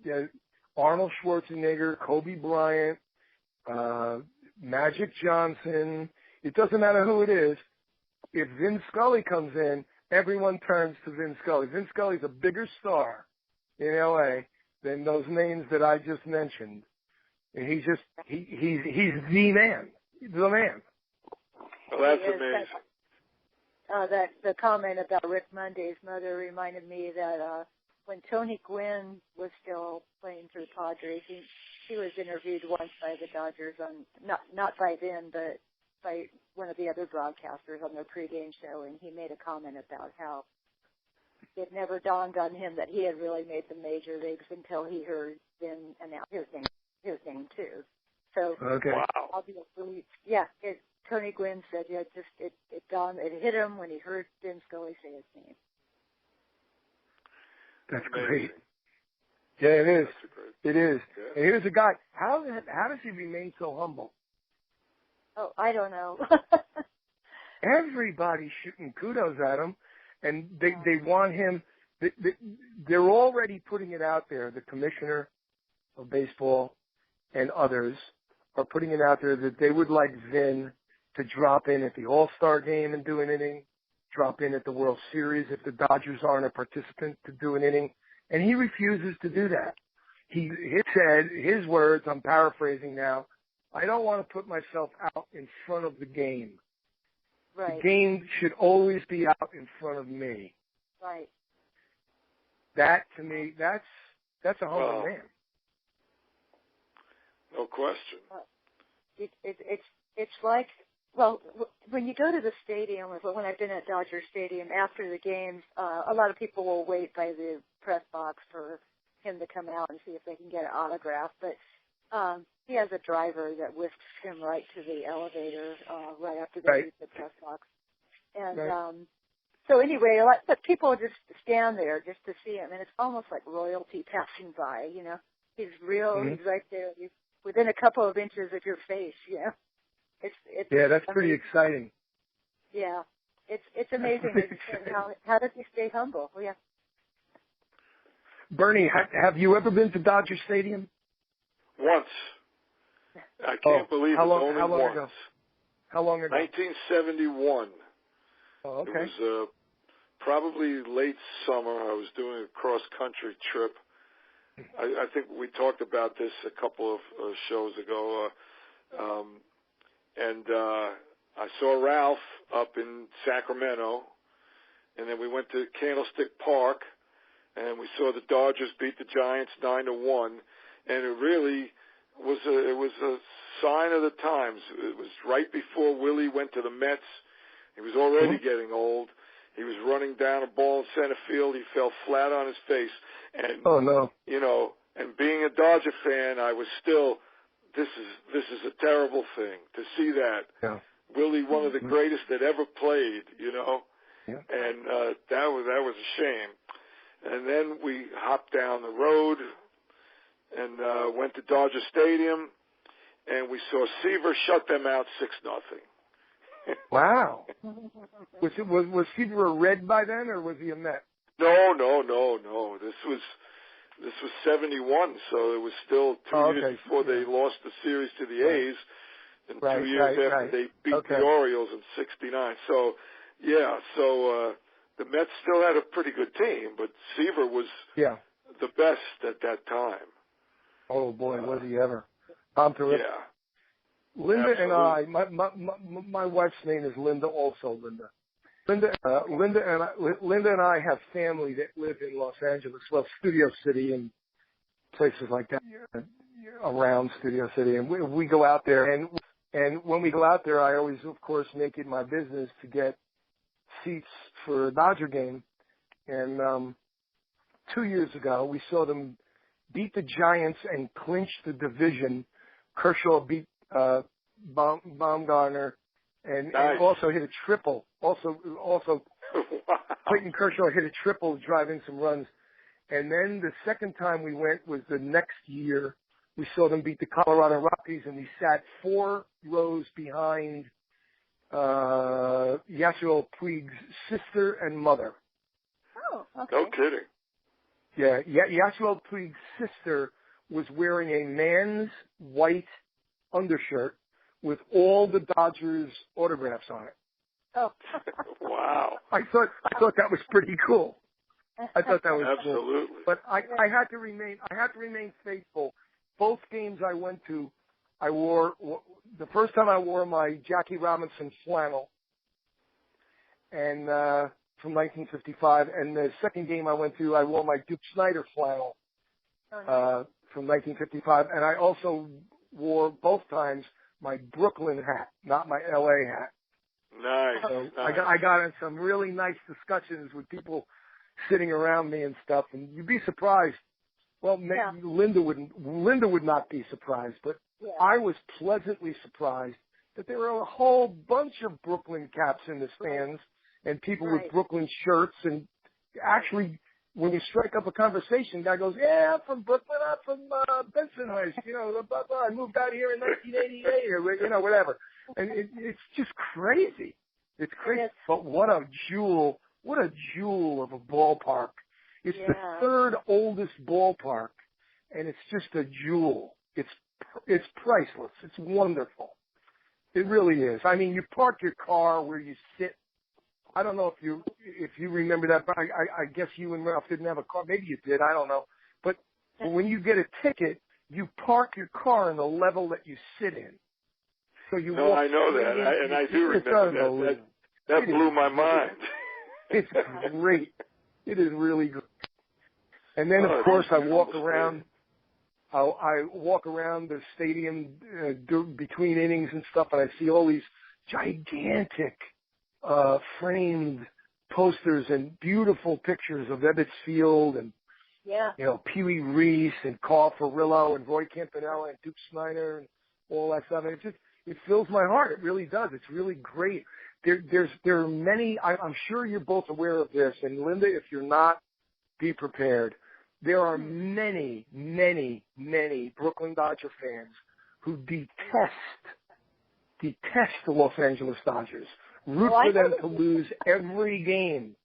[SPEAKER 2] Arnold Schwarzenegger, Kobe Bryant, Magic Johnson, it doesn't matter who it is, if Vin Scully comes in, everyone turns to Vin Scully. Vin Scully's a bigger star in L.A. than those names that I just mentioned. And he's the man. He's the man.
[SPEAKER 3] Well, that's amazing.
[SPEAKER 4] That the comment about Rick Monday's mother reminded me that when Tony Gwynn was still playing for the Padres, he was interviewed once by the Dodgers on not by Vin, but by one of the other broadcasters on their pregame show, and he made a comment about how it never dawned on him that he had really made the major leagues until he heard Vin announce his name too. So obviously, Tony Gwynn said, it hit him when he heard Vin Scully say his name.
[SPEAKER 2] That's great. Yeah, it is. It is. Yeah. And here's a guy. How does he remain so humble?
[SPEAKER 4] Oh, I don't know.
[SPEAKER 2] Everybody's shooting kudos at him, and they want him. they're already putting it out there. The commissioner of baseball and others are putting it out there that they would like Vin to drop in at the All-Star game and do an inning, drop in at the World Series if the Dodgers aren't a participant to do an inning, and he refuses to do that. He said, his words, I'm paraphrasing now, I don't want to put myself out in front of the game.
[SPEAKER 4] Right.
[SPEAKER 2] The game should always be out in front of me.
[SPEAKER 4] Right.
[SPEAKER 2] That, to me, that's a humble man.
[SPEAKER 3] No question.
[SPEAKER 4] It's like, well, when you go to the stadium, when I've been at Dodger Stadium after the games, a lot of people will wait by the press box for him to come out and see if they can get an autograph. But he has a driver that whisks him right to the elevator right after they leave the press box. And so anyway, but people just stand there just to see him, and it's almost like royalty passing by. You know, he's real. Mm-hmm. He's right there. He's within a couple of inches of your face. You know, it's
[SPEAKER 2] that's pretty exciting.
[SPEAKER 4] Yeah, it's amazing. How does he stay humble? Well, yeah.
[SPEAKER 2] Bernie, have you ever been to Dodger Stadium?
[SPEAKER 3] Once. I can't believe it's only once.
[SPEAKER 2] Ago? How long ago?
[SPEAKER 3] 1971.
[SPEAKER 2] Oh, okay.
[SPEAKER 3] It was probably late summer. I was doing a cross-country trip. I think we talked about this a couple of shows ago. And I saw Ralph up in Sacramento, and then we went to Candlestick Park, and we saw the Dodgers beat the Giants 9-1, and it really was a sign of the times. It was right before Willie went to the Mets. He was already getting old. He was running down a ball in center field. He fell flat on his face. And, you know, and being a Dodger fan, I was still, this is a terrible thing to see that. Yeah. Willie, one of the greatest that ever played, you know. Yeah. And that was a shame. And then we hopped down the road and went to Dodger Stadium, and we saw Seaver shut them out 6-0.
[SPEAKER 2] Wow. Was Seaver a Red by then, or was he a Met?
[SPEAKER 3] No. This was 71, so it was still 2 years before they lost the series to the A's, and 2 years after they beat the Orioles in '69. So, the Mets still had a pretty good team, but Seaver was the best at that time.
[SPEAKER 2] Oh boy, was he ever! I'm terrific.
[SPEAKER 3] Yeah.
[SPEAKER 2] Linda
[SPEAKER 3] Absolutely.
[SPEAKER 2] and I, my wife's name is Linda, also Linda. Linda and I have family that live in Los Angeles, well, Studio City and places like that, around Studio City. And we go out there, and when we go out there, I always, of course, make it my business to get seats for a Dodger game. And 2 years ago, we saw them beat the Giants and clinch the division. Kershaw beat Baumgartner and also hit a triple. Also, Clayton Kershaw hit a triple, driving some runs. And then the second time we went was the next year. We saw them beat the Colorado Rockies, and we sat 4 rows behind Yasiel Puig's sister and mother.
[SPEAKER 4] Oh, okay.
[SPEAKER 3] No kidding.
[SPEAKER 2] Yeah, Yasiel Puig's sister was wearing a man's white undershirt with all the Dodgers autographs on it.
[SPEAKER 4] Oh.
[SPEAKER 3] Wow.
[SPEAKER 2] I thought that was pretty cool. I thought that was
[SPEAKER 3] absolutely
[SPEAKER 2] cool. But I had to remain faithful. Both games I went to, I wore, the first time I wore my Jackie Robinson flannel, and from 1955, and the second game I went to, I wore my Duke Snyder flannel from 1955, and I also wore both times my Brooklyn hat, not my LA hat.
[SPEAKER 3] Nice.
[SPEAKER 2] So
[SPEAKER 3] nice.
[SPEAKER 2] I got in some really nice discussions with people sitting around me and stuff, and you'd be surprised. Well, Linda would not be surprised, but I was pleasantly surprised that there were a whole bunch of Brooklyn caps in the stands and people with Brooklyn shirts. And actually, when you strike up a conversation, guy goes, "Yeah, I'm from Brooklyn. I'm from Bensonhurst. You know, blah, blah. I moved out here in 1988, or whatever." And it's just crazy. It's crazy. But what a jewel of a ballpark It's the third oldest ballpark, and it's just a jewel. It's priceless. It's wonderful. It really is. I mean, you park your car where you sit. I don't know if you remember that, but I guess you and Ralph didn't have a car. Maybe you did. I don't know. But when you get a ticket, you park your car in the level that you sit in. So you walk.
[SPEAKER 3] I know that, and I do remember that. That blew my mind.
[SPEAKER 2] It's great. It is really great. And then, of course, I walk around. I walk around the stadium between innings and stuff, and I see all these gigantic framed posters and beautiful pictures of Ebbets Field and Pee Wee Reese and Carl Furillo and Roy Campanella and Duke Snider and all that stuff. And it fills my heart. It really does. It's really great. There are many. I'm sure you're both aware of this. And Linda, if you're not, be prepared. There are many, many, many Brooklyn Dodger fans who detest the Los Angeles Dodgers. Root for them to lose every game.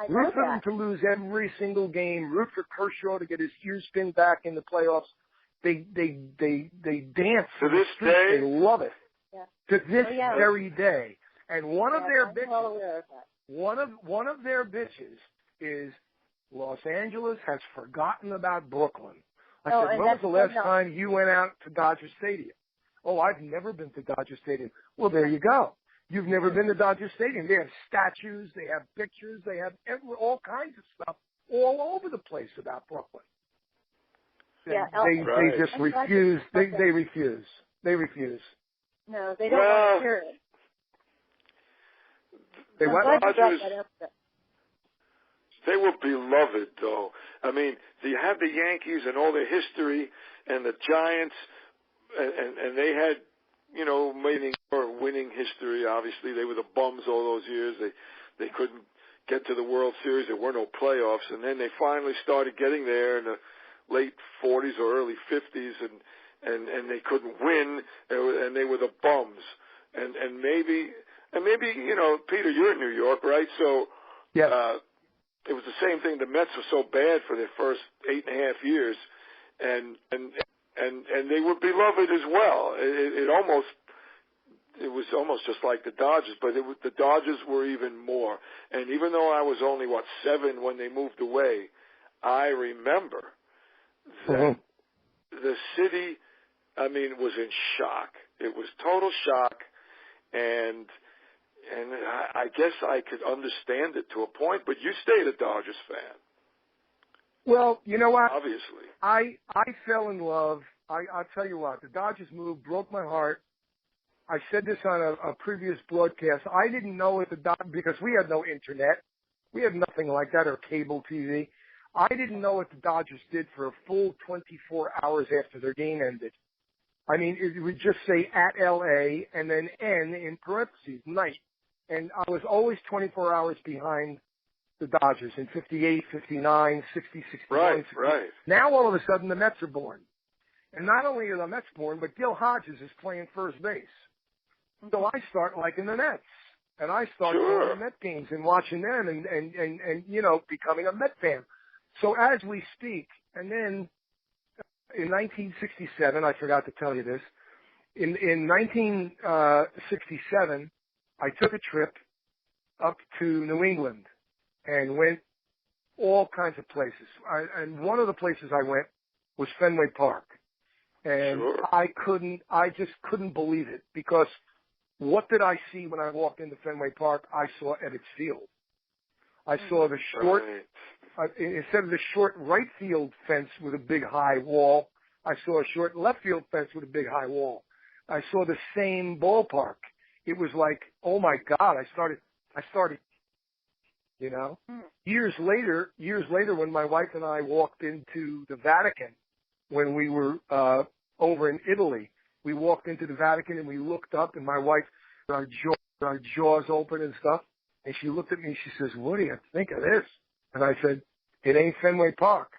[SPEAKER 2] Root for them to lose every single game. Root for Kershaw to get his ears pinned back in the playoffs. They dance
[SPEAKER 3] to this day.
[SPEAKER 2] They love it. Yeah. To this very day. And one of their bitches is Los Angeles has forgotten about Brooklyn. I said, when was the last time you went out to Dodger Stadium? Oh, I've never been to Dodger Stadium. Well, there you go. You've never been to Dodger Stadium. They have statues, they have pictures, they have all kinds of stuff all over the place about Brooklyn. They just refuse. They refuse. They refuse.
[SPEAKER 4] No, they don't want to hear it.
[SPEAKER 2] They
[SPEAKER 3] were beloved, though. I mean, you have the Yankees and all their history, and the Giants, and they had, winning history. Obviously, they were the bums all those years. They couldn't get to the World Series. There were no playoffs, and then they finally started getting there in the late 40s or early 50s, and they couldn't win, and they were the bums. And maybe, Peter, you're in New York, right? So, it was the same thing. The Mets were so bad for their first 8.5 years, and they were beloved as well. It was almost just like the Dodgers, but the Dodgers were even more. And even though I was only 7 when they moved away, I remember that the city, was in shock. It was total shock, and I guess I could understand it to a point, but you stayed a Dodgers fan.
[SPEAKER 2] Well, you know what?
[SPEAKER 3] Obviously.
[SPEAKER 2] I fell in love. I'll tell you what, the Dodgers move broke my heart. I said this on a previous broadcast. I didn't know what the Dodgers, because we had no internet. We had nothing like that or cable TV. I didn't know what the Dodgers did for a full 24 hours after their game ended. It would just say at LA and then N in parentheses, night. And I was always 24 hours behind the Dodgers in 58, 59, 60, 61. 60.
[SPEAKER 3] Right.
[SPEAKER 2] Now all of a sudden the Mets are born. And not only are the Mets born, but Gil Hodges is playing first base. So I start liking the Mets. And I start going to Met games and watching them and becoming a Met fan. So as we speak, and then in 1967, I forgot to tell you this, in 1967, I took a trip up to New England and went all kinds of places. And one of the places I went was Fenway Park. And I just couldn't believe it, because what did I see when I walked into Fenway Park? I saw Ebbets Field. I saw the short, instead of the short right field fence with a big high wall, I saw a short left field fence with a big high wall. I saw the same ballpark. It was like, oh my God, I started, Years later, when my wife and I walked into the Vatican, when we were over in Italy, we walked into the Vatican and we looked up, and my wife, our jaws open and stuff, and she looked at me and she says, "What do you think of this?" And I said, "It ain't Fenway Park."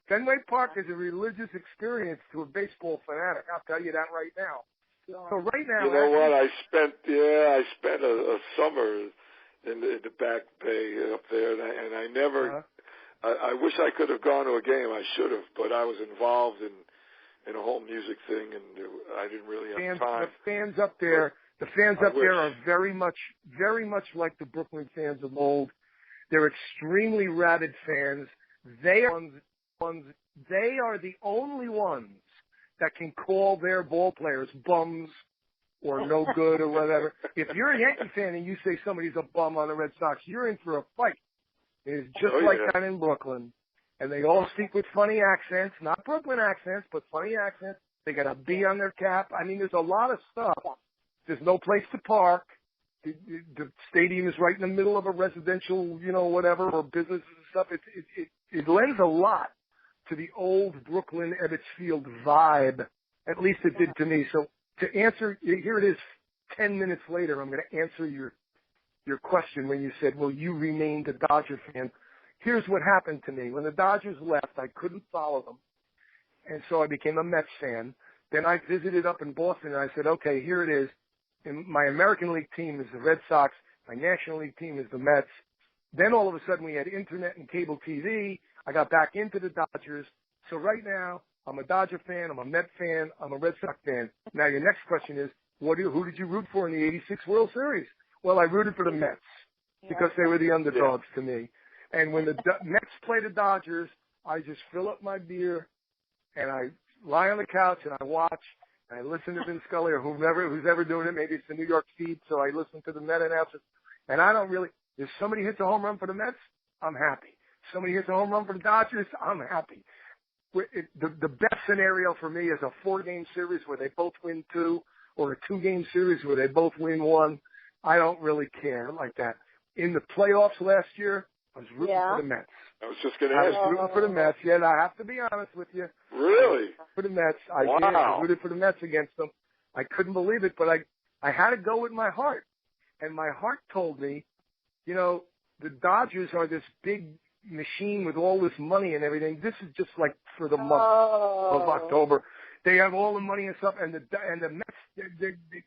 [SPEAKER 2] Fenway Park is a religious experience to a baseball fanatic. I'll tell you that right now. So right now,
[SPEAKER 3] you know what? I spent a summer in the back bay up there, and I never. I wish I could have gone to a game. I should have, but I was involved in a whole music thing, and I didn't really have time.
[SPEAKER 2] The fans up there are very much like the Brooklyn fans of old. They're extremely rabid fans. They are the only ones that can call their ball players bums or no good or whatever. If you're a Yankee fan and you say somebody's a bum on the Red Sox, you're in for a fight. It's just like that in Brooklyn. And they all speak with funny accents, not Brooklyn accents, but funny accents. They got a B on their cap. I mean, there's a lot of stuff. There's no place to park. The stadium is right in the middle of a residential, whatever, or businesses and stuff. It lends a lot to the old Brooklyn Ebbets Field vibe. At least it did to me. So to answer, here it is 10 minutes later, I'm going to answer your question when you said, well, you remained a Dodger fan. Here's what happened to me. When the Dodgers left, I couldn't follow them. And so I became a Mets fan. Then I visited up in Boston, and I said, okay, here it is. And my American League team is the Red Sox. My National League team is the Mets. Then all of a sudden we had internet and cable TV. I got back into the Dodgers. So right now I'm a Dodger fan. I'm a Met fan. I'm a Red Sox fan. Now your next question is, who did you root for in the '86 World Series? Well, I rooted for the Mets because they were the underdogs to me. And when the Mets play the Dodgers, I just fill up my beer and I lie on the couch and I watch. And I listen to Vin Scully or who's ever doing it. Maybe it's the New York feed, so I listen to the Met announcers. And I don't really. If somebody hits a home run for the Mets, I'm happy. If somebody hits a home run for the Dodgers, I'm happy. The best scenario for me is a 4-game series where they both win 2, or a 2-game series where they both win 1. I don't really care like that. In the playoffs last year, I was rooting for the Mets.
[SPEAKER 3] I was just going to ask.
[SPEAKER 2] I was rooting for the Mets. Yeah, and I have to be honest with you.
[SPEAKER 3] Really?
[SPEAKER 2] For the Mets. I did. I rooted for the Mets against them. I couldn't believe it, but I had to go with my heart. And my heart told me, the Dodgers are this big machine with all this money and everything. This is just like for the month of October. They have all the money and stuff, and the Mets,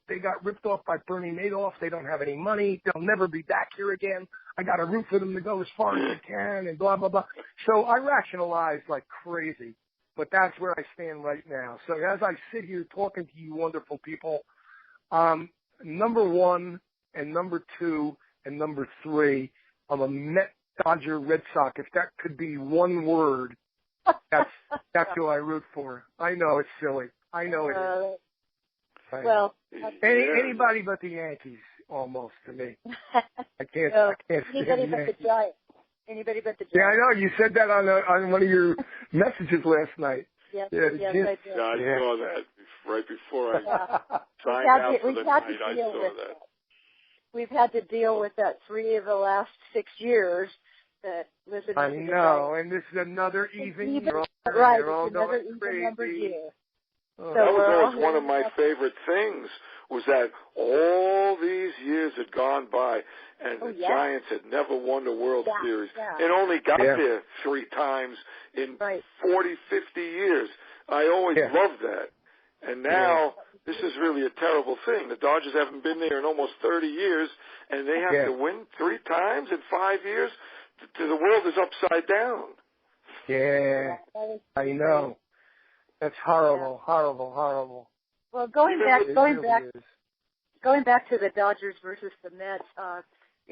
[SPEAKER 2] they got ripped off by Bernie Madoff. They don't have any money. They'll never be back here again. I got to root for them to go as far as they can, and blah, blah, blah. So I rationalized like crazy, but that's where I stand right now. So as I sit here talking to you wonderful people, number 1 and number 2 and number 3, I'm a Met, Dodger, Red Sox. If that could be one word, that's who I root for. I know it's silly. I know it is.
[SPEAKER 4] Well,
[SPEAKER 2] anybody but the Yankees, almost to me. I can't.
[SPEAKER 4] Anybody but the Giants. Anybody but the Giants.
[SPEAKER 2] Yeah, I know. You said that on one of your messages last night.
[SPEAKER 4] Yes,
[SPEAKER 2] I did.
[SPEAKER 3] I saw that right before I signed out for the night. I saw that.
[SPEAKER 4] We've had to deal with that 3 of the last 6 years.
[SPEAKER 2] I know, and this is another even year.
[SPEAKER 4] Right,
[SPEAKER 2] they're all
[SPEAKER 4] it's another
[SPEAKER 2] going
[SPEAKER 4] even
[SPEAKER 2] crazy.
[SPEAKER 4] number year.
[SPEAKER 3] That was always one of my favorite things, was that all these years had gone by, and the Giants had never won the World Series. It only got there 3 times in 40, 50 years. I always loved that. And now, this is really a terrible thing. The Dodgers haven't been there in almost 30 years, and they have to win 3 times in 5 years? The world is upside down.
[SPEAKER 2] Yeah, I know. That's horrible, horrible.
[SPEAKER 4] Well, going back to the Dodgers versus the Mets.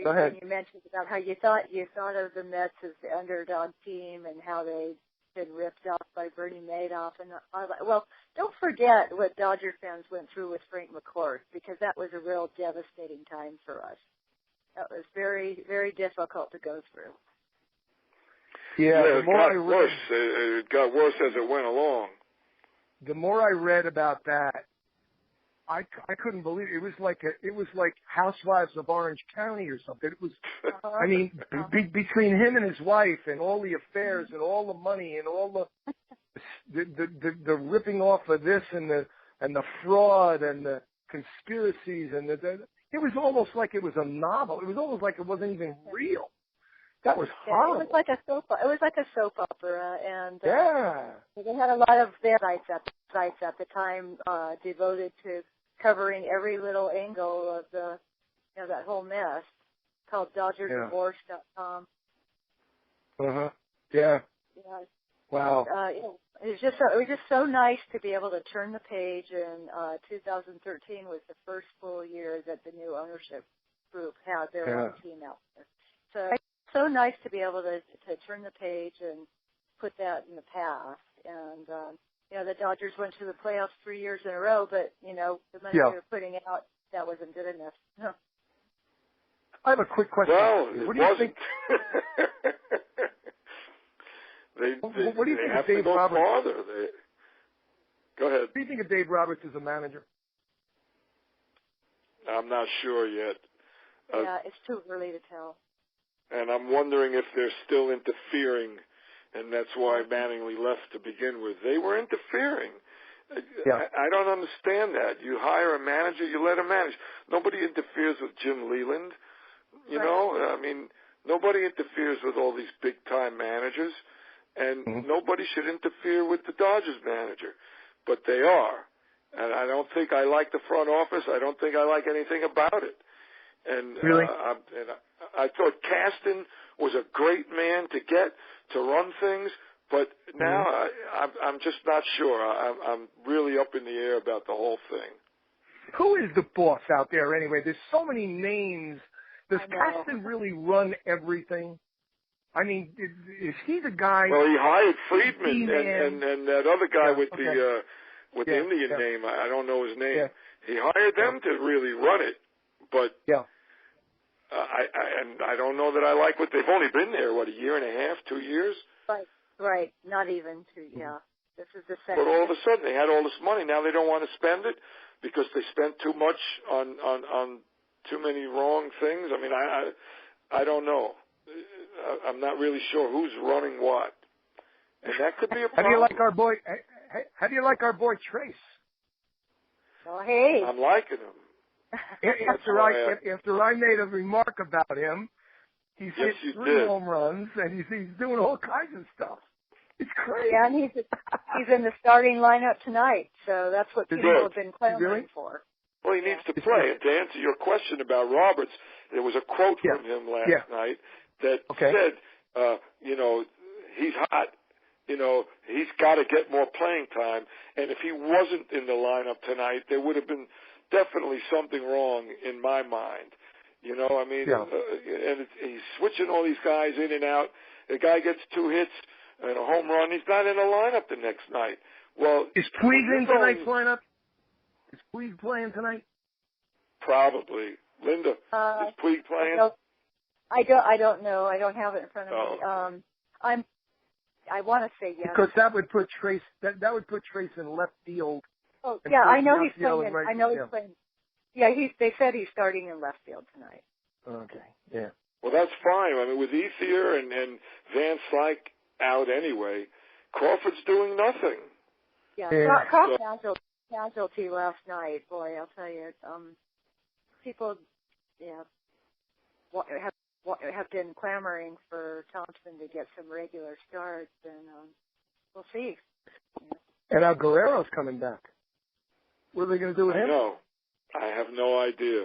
[SPEAKER 2] Go ahead.
[SPEAKER 4] You mentioned about how you thought of the Mets as the underdog team and how they'd been ripped off by Bernie Madoff and all that. Well, don't forget what Dodger fans went through with Frank McCourt, because that was a real devastating time for us. That was very, very difficult to go through.
[SPEAKER 2] Yeah,
[SPEAKER 3] it got worse as it went along.
[SPEAKER 2] The more I read about that, I couldn't believe it. It was like Housewives of Orange County or something. It was, I mean, between him and his wife and all the affairs and all the money and all the ripping off of this and the fraud and the conspiracies and it was almost like it was a novel. It was almost like it wasn't even real. That was horrible.
[SPEAKER 4] It was like a soap opera, and they had a lot of their sites at the time devoted to covering every little angle of that whole mess, called DodgerDivorce.com.
[SPEAKER 2] Uh-huh. Yeah.
[SPEAKER 4] Yeah.
[SPEAKER 2] Wow.
[SPEAKER 4] It was just so nice to be able to turn the page, and 2013 was the first full year that the new ownership group had their own team out there. So it's so nice to be able to turn the page and put that in the past. And the Dodgers went to the playoffs 3 years in a row, but the money they were putting out, that wasn't good enough. No.
[SPEAKER 2] I have a quick question.
[SPEAKER 3] Well,
[SPEAKER 2] what do you think?
[SPEAKER 3] What do you think of Dave Roberts? Go ahead.
[SPEAKER 2] What do you think of Dave Roberts as a manager?
[SPEAKER 3] I'm not sure yet.
[SPEAKER 4] Yeah, it's too early to tell.
[SPEAKER 3] And I'm wondering if they're still interfering, and that's why Mattingly left to begin with. They were interfering.
[SPEAKER 2] Yeah.
[SPEAKER 3] I don't understand that. You hire a manager, you let him manage. Nobody interferes with Jim Leland. You know, I mean, nobody interferes with all these big-time managers, and nobody should interfere with the Dodgers manager. But they are. And I don't think I like the front office. I don't think I like anything about it. And
[SPEAKER 2] really?
[SPEAKER 3] I thought Caston was a great man to get to run things, but now I'm just not sure. I'm really up in the air about the whole thing.
[SPEAKER 2] Who is the boss out there anyway? There's so many names. Does Caston really run everything? I mean, is he the guy?
[SPEAKER 3] Well, he hired Friedman and that other guy with the Indian name. I don't know his name.
[SPEAKER 2] Yeah.
[SPEAKER 3] He hired them to really run it, but I don't know that I like what they've only been there. What, a year and a half, 2 years?
[SPEAKER 4] Right. Not even 2. Yeah, this is the second.
[SPEAKER 3] But all of a sudden they had all this money. Now they don't want to spend it because they spent too much on too many wrong things. I mean, I don't know. I'm not really sure who's running what, and that could be a problem.
[SPEAKER 2] How do you like our boy? How do you like our boy Trace?
[SPEAKER 4] Oh, hey,
[SPEAKER 3] I'm liking him.
[SPEAKER 2] After I made a remark about him, he's hit 3 home runs and he's doing all kinds of stuff. It's crazy.
[SPEAKER 4] Yeah, and he's in the starting lineup tonight, so that's what people have been clamoring for.
[SPEAKER 3] Well, he needs to play. And to answer your question about Roberts, there was a quote from him last night that said, he's hot. He's got to get more playing time. And if he wasn't in the lineup tonight, there would have been definitely something wrong in my mind. I mean, and he's switching all these guys in and out. The guy gets 2 hits and a home run. He's not in the lineup the next night. Well,
[SPEAKER 2] is Puig in tonight's lineup? Is Puig playing tonight?
[SPEAKER 3] Probably. Linda, is Puig playing?
[SPEAKER 4] I don't know. I don't have it in front of me. I want to say yes.
[SPEAKER 2] Because that would put Trace. That would put Trace in left field.
[SPEAKER 4] Oh yeah, I know he's playing. I know he's playing. Yeah, they said he's starting in left field tonight.
[SPEAKER 2] Okay. Yeah.
[SPEAKER 3] Well, that's fine. I mean, with Ethier and Van Slyke out anyway, Crawford's doing nothing.
[SPEAKER 4] Yeah. Crawford casualty last night. Boy, I'll tell you, people, have been clamoring for Thompson to get some regular starts, and we'll see.
[SPEAKER 2] And now Guerrero's coming back. What are they going to do with him?
[SPEAKER 3] No, I have no idea.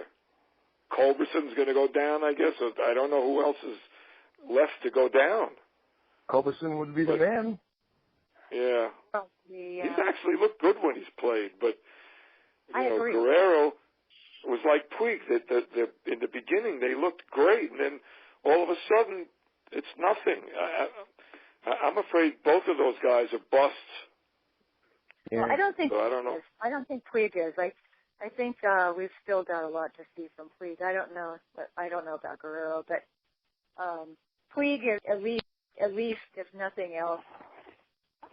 [SPEAKER 3] Culberson's going to go down, I guess. I don't know who else is left to go down.
[SPEAKER 2] Culberson would be the man.
[SPEAKER 3] Yeah. He's actually looked good when he's played, but
[SPEAKER 4] I agree.
[SPEAKER 3] Guerrero was like Puig. That in the beginning they looked great, and then all of a sudden it's nothing. I'm afraid both of those guys are busts.
[SPEAKER 4] Yeah. Well, I don't think.
[SPEAKER 3] So I don't know.
[SPEAKER 4] I don't think Puig is. I think we've still got a lot to see from Puig. I don't know about Guerrero, but Puig is at least if nothing else,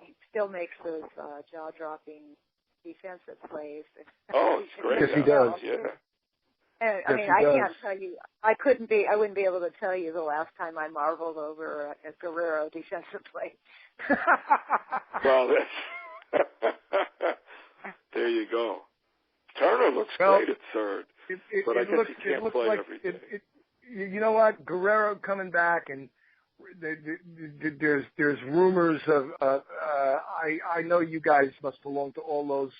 [SPEAKER 4] he still makes those jaw-dropping defensive plays.
[SPEAKER 3] Oh, it's great.
[SPEAKER 2] Yes, he does.
[SPEAKER 3] Yeah.
[SPEAKER 4] And, I mean, I can't tell you. I wouldn't be able to tell you the last time I marveled over a Guerrero defensive play.
[SPEAKER 3] Well, there you go. Turner looks great at third, but I guess he can't play every day.
[SPEAKER 2] You know what? Guerrero coming back, and there's rumors of. I know you guys must belong to all those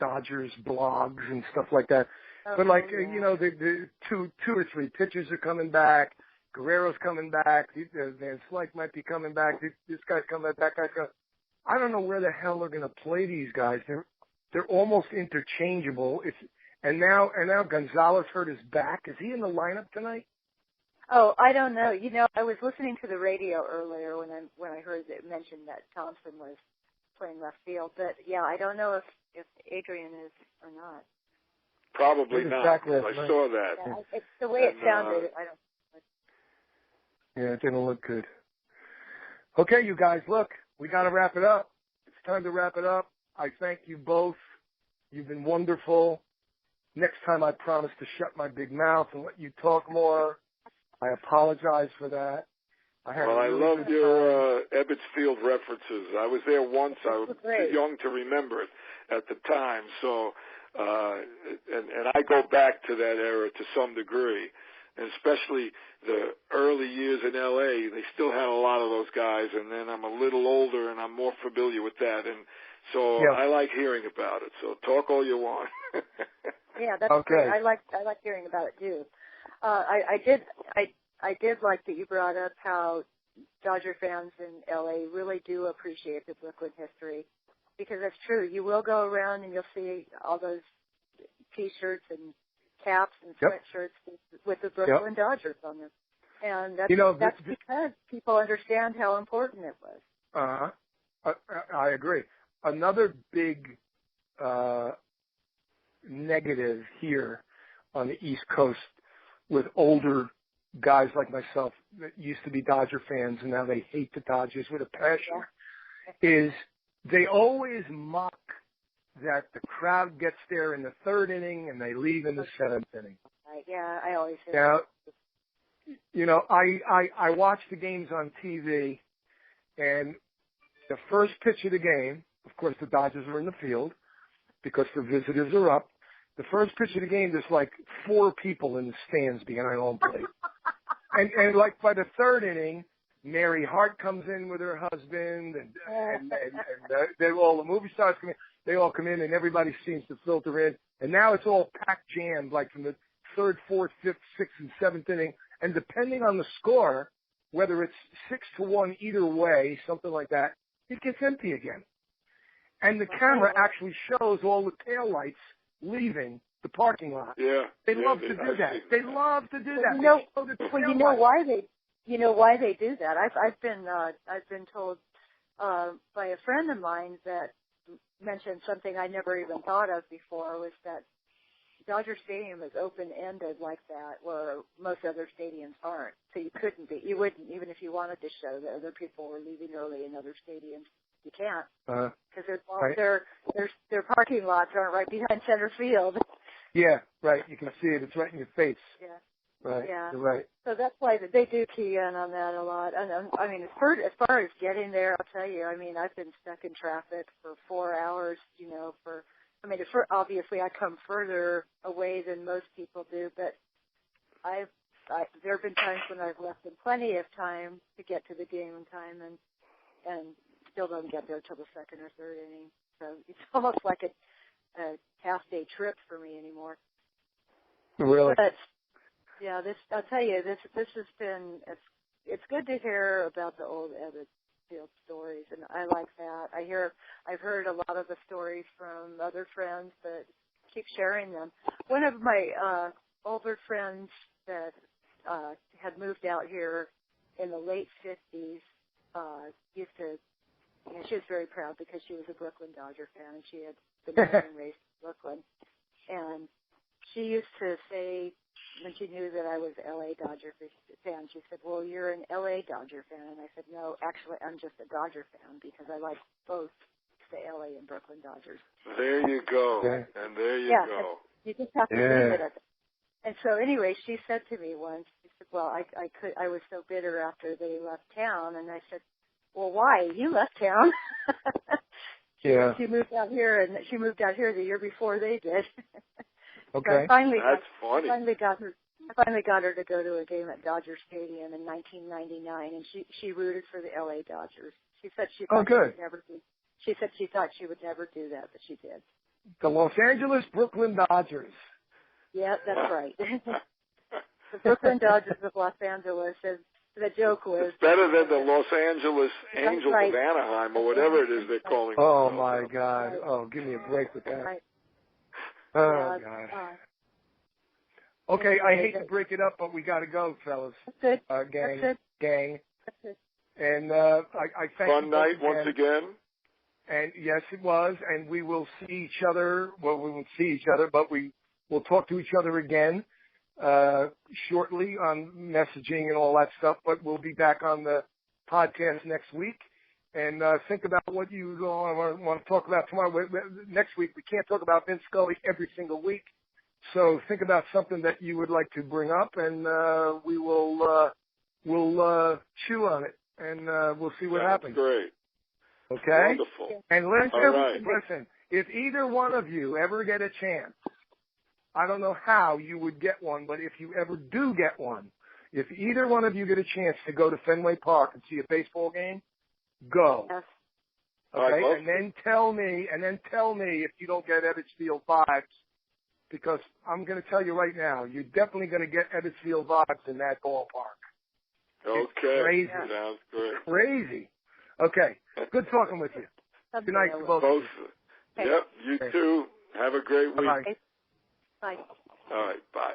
[SPEAKER 2] Dodgers blogs and stuff like that. But like the two or three pitchers are coming back. Guerrero's coming back. Van Slyke might be coming back. This guy's coming back. That guy's coming. I don't know where the hell they're going to play these guys. They're almost interchangeable. And now Gonzalez hurt his back. Is he in the lineup tonight?
[SPEAKER 4] Oh, I don't know. I was listening to the radio earlier when I heard it mentioned that Thompson was playing left field. But yeah, I don't know if Adrian is or not.
[SPEAKER 3] Probably not. I saw that.
[SPEAKER 4] Yeah, it's the way it sounded. I don't.
[SPEAKER 2] Yeah, it didn't look good. Okay, you guys, look, we got to wrap it up. It's time to wrap it up. I thank you both. You've been wonderful. Next time I promise to shut my big mouth and let you talk more. I apologize for that.
[SPEAKER 3] I loved your Ebbets Field references. I was there once. I was too young to remember it at the time. So, and I go back to that era to some degree. And especially the early years in L.A., they still had a lot of those guys. And then I'm a little older, and I'm more familiar with that. And so I like hearing about it. So talk all you want.
[SPEAKER 4] Yeah, that's great. I like hearing about it too. I did like that you brought up how Dodger fans in L.A. really do appreciate the Brooklyn history, because that's true. You will go around and you'll see all those T-shirts and caps and sweatshirts with the Brooklyn Dodgers on them, and that's because people understand how important it was.
[SPEAKER 2] I agree. Another big negative here on the East Coast with older guys like myself that used to be Dodger fans and now they hate the Dodgers with a passion is they always mock that the crowd gets there in the third inning and they leave in the seventh inning.
[SPEAKER 4] Yeah, I always say
[SPEAKER 2] that. Now, I watch the games on TV, and the first pitch of the game, of course the Dodgers are in the field because the visitors are up. The first pitch of the game, there's like 4 people in the stands behind home plate. And like by the third inning, Mary Hart comes in with her husband, and then all the movie stars come in. They all come in, and everybody seems to filter in. And now it's all packed jammed, like from the third, fourth, fifth, sixth, and seventh inning. And depending on the score, whether it's 6-1 either way, something like that, it gets empty again. And the camera actually shows all the taillights leaving the parking lot.
[SPEAKER 3] Yeah.
[SPEAKER 2] They love to do that. They love to do that.
[SPEAKER 4] You know why they do that. I've been told by a friend of mine that mentioned something I never even thought of before, was that Dodger Stadium is open-ended like that, where most other stadiums aren't. So you wouldn't, even if you wanted to show that other people were leaving early in other stadiums. You can't, because their parking lots aren't right behind center field.
[SPEAKER 2] Yeah, right. You can see it. It's right in your face.
[SPEAKER 4] Yeah.
[SPEAKER 2] Right.
[SPEAKER 4] Yeah.
[SPEAKER 2] You're right.
[SPEAKER 4] So that's why they do key in on that a lot. And I mean, as far as getting there, I'll tell you. I mean, I've been stuck in traffic for 4 hours. Obviously I come further away than most people do, but there have been times when I've left in plenty of time to get to the game in time, and still don't get there till the second or third inning. So it's almost like a half-day trip for me anymore.
[SPEAKER 2] Really?
[SPEAKER 4] But yeah, I'll tell you, this has been, it's good to hear about the old Ebbets Field stories, and I like that. I've heard a lot of the stories from other friends that keep sharing them. One of my older friends that had moved out here in the late 50s used to, she was very proud because she was a Brooklyn Dodger fan, and she had been born and raised in Brooklyn. And she used to say, when she knew that I was an L.A. Dodger fan, she said, well, you're an L.A. Dodger fan. And I said, no, actually, I'm just a Dodger fan because I like both the L.A. and Brooklyn Dodgers.
[SPEAKER 3] There you go. Yeah. And there you go.
[SPEAKER 4] You just have to leave it at that. And so anyway, she said to me once, she said, well, I was so bitter after they left town. And I said, well, why? You left town.
[SPEAKER 2] Yeah.
[SPEAKER 4] She moved out here, and she moved out here the year before they did.
[SPEAKER 2] Okay.
[SPEAKER 4] So funny.
[SPEAKER 3] That's funny.
[SPEAKER 4] I finally got her to go to a game at Dodger Stadium in 1999, and she rooted for the LA Dodgers. She said she thought she would never do. She said she thought she would never do that, but she did.
[SPEAKER 2] The Los Angeles Brooklyn Dodgers.
[SPEAKER 4] Yeah, that's right. The Brooklyn Dodgers of Los Angeles, as the joke was.
[SPEAKER 3] It's better than the Los Angeles Angels of Anaheim or whatever it is they're calling.
[SPEAKER 2] Oh, my God. Oh, give me a break with that.
[SPEAKER 4] Right.
[SPEAKER 2] Oh, God. Okay, I hate to break it up, but we got to go, fellas.
[SPEAKER 4] That's good.
[SPEAKER 2] Gang.
[SPEAKER 4] That's good.
[SPEAKER 2] Gang.
[SPEAKER 4] That's good.
[SPEAKER 2] And I thank you.
[SPEAKER 3] Fun night once again.
[SPEAKER 2] And yes, it was. And we will see each other. Well, we won't see each other, but we will talk to each other again shortly on messaging and all that stuff. But we'll be back on the podcast next week. And think about what you want to talk about tomorrow. Next week, we can't talk about Vince Scully every single week. So think about something that you would like to bring up, and we will we'll chew on it, and we'll see what happens.
[SPEAKER 3] Great.
[SPEAKER 2] Okay?
[SPEAKER 3] Wonderful.
[SPEAKER 2] And
[SPEAKER 3] Right.
[SPEAKER 2] listen, if either one of you ever get a chance, I don't know how you would get one, but if you ever do get one, if either one of you get a chance to go to Fenway Park and see a baseball game, go.
[SPEAKER 4] Yes.
[SPEAKER 2] Okay? And then tell me if you don't get Edwardsfield vibes, because I'm going to tell you right now, you're definitely going to get Edwardsfield vibes in that ballpark.
[SPEAKER 3] Okay.
[SPEAKER 2] It's crazy.
[SPEAKER 3] Sounds great.
[SPEAKER 2] Crazy. Okay. Good talking with you. Good night to both of you.
[SPEAKER 3] Yep. You too. Have a great week.
[SPEAKER 2] Bye.
[SPEAKER 4] Bye.
[SPEAKER 3] All right. Bye.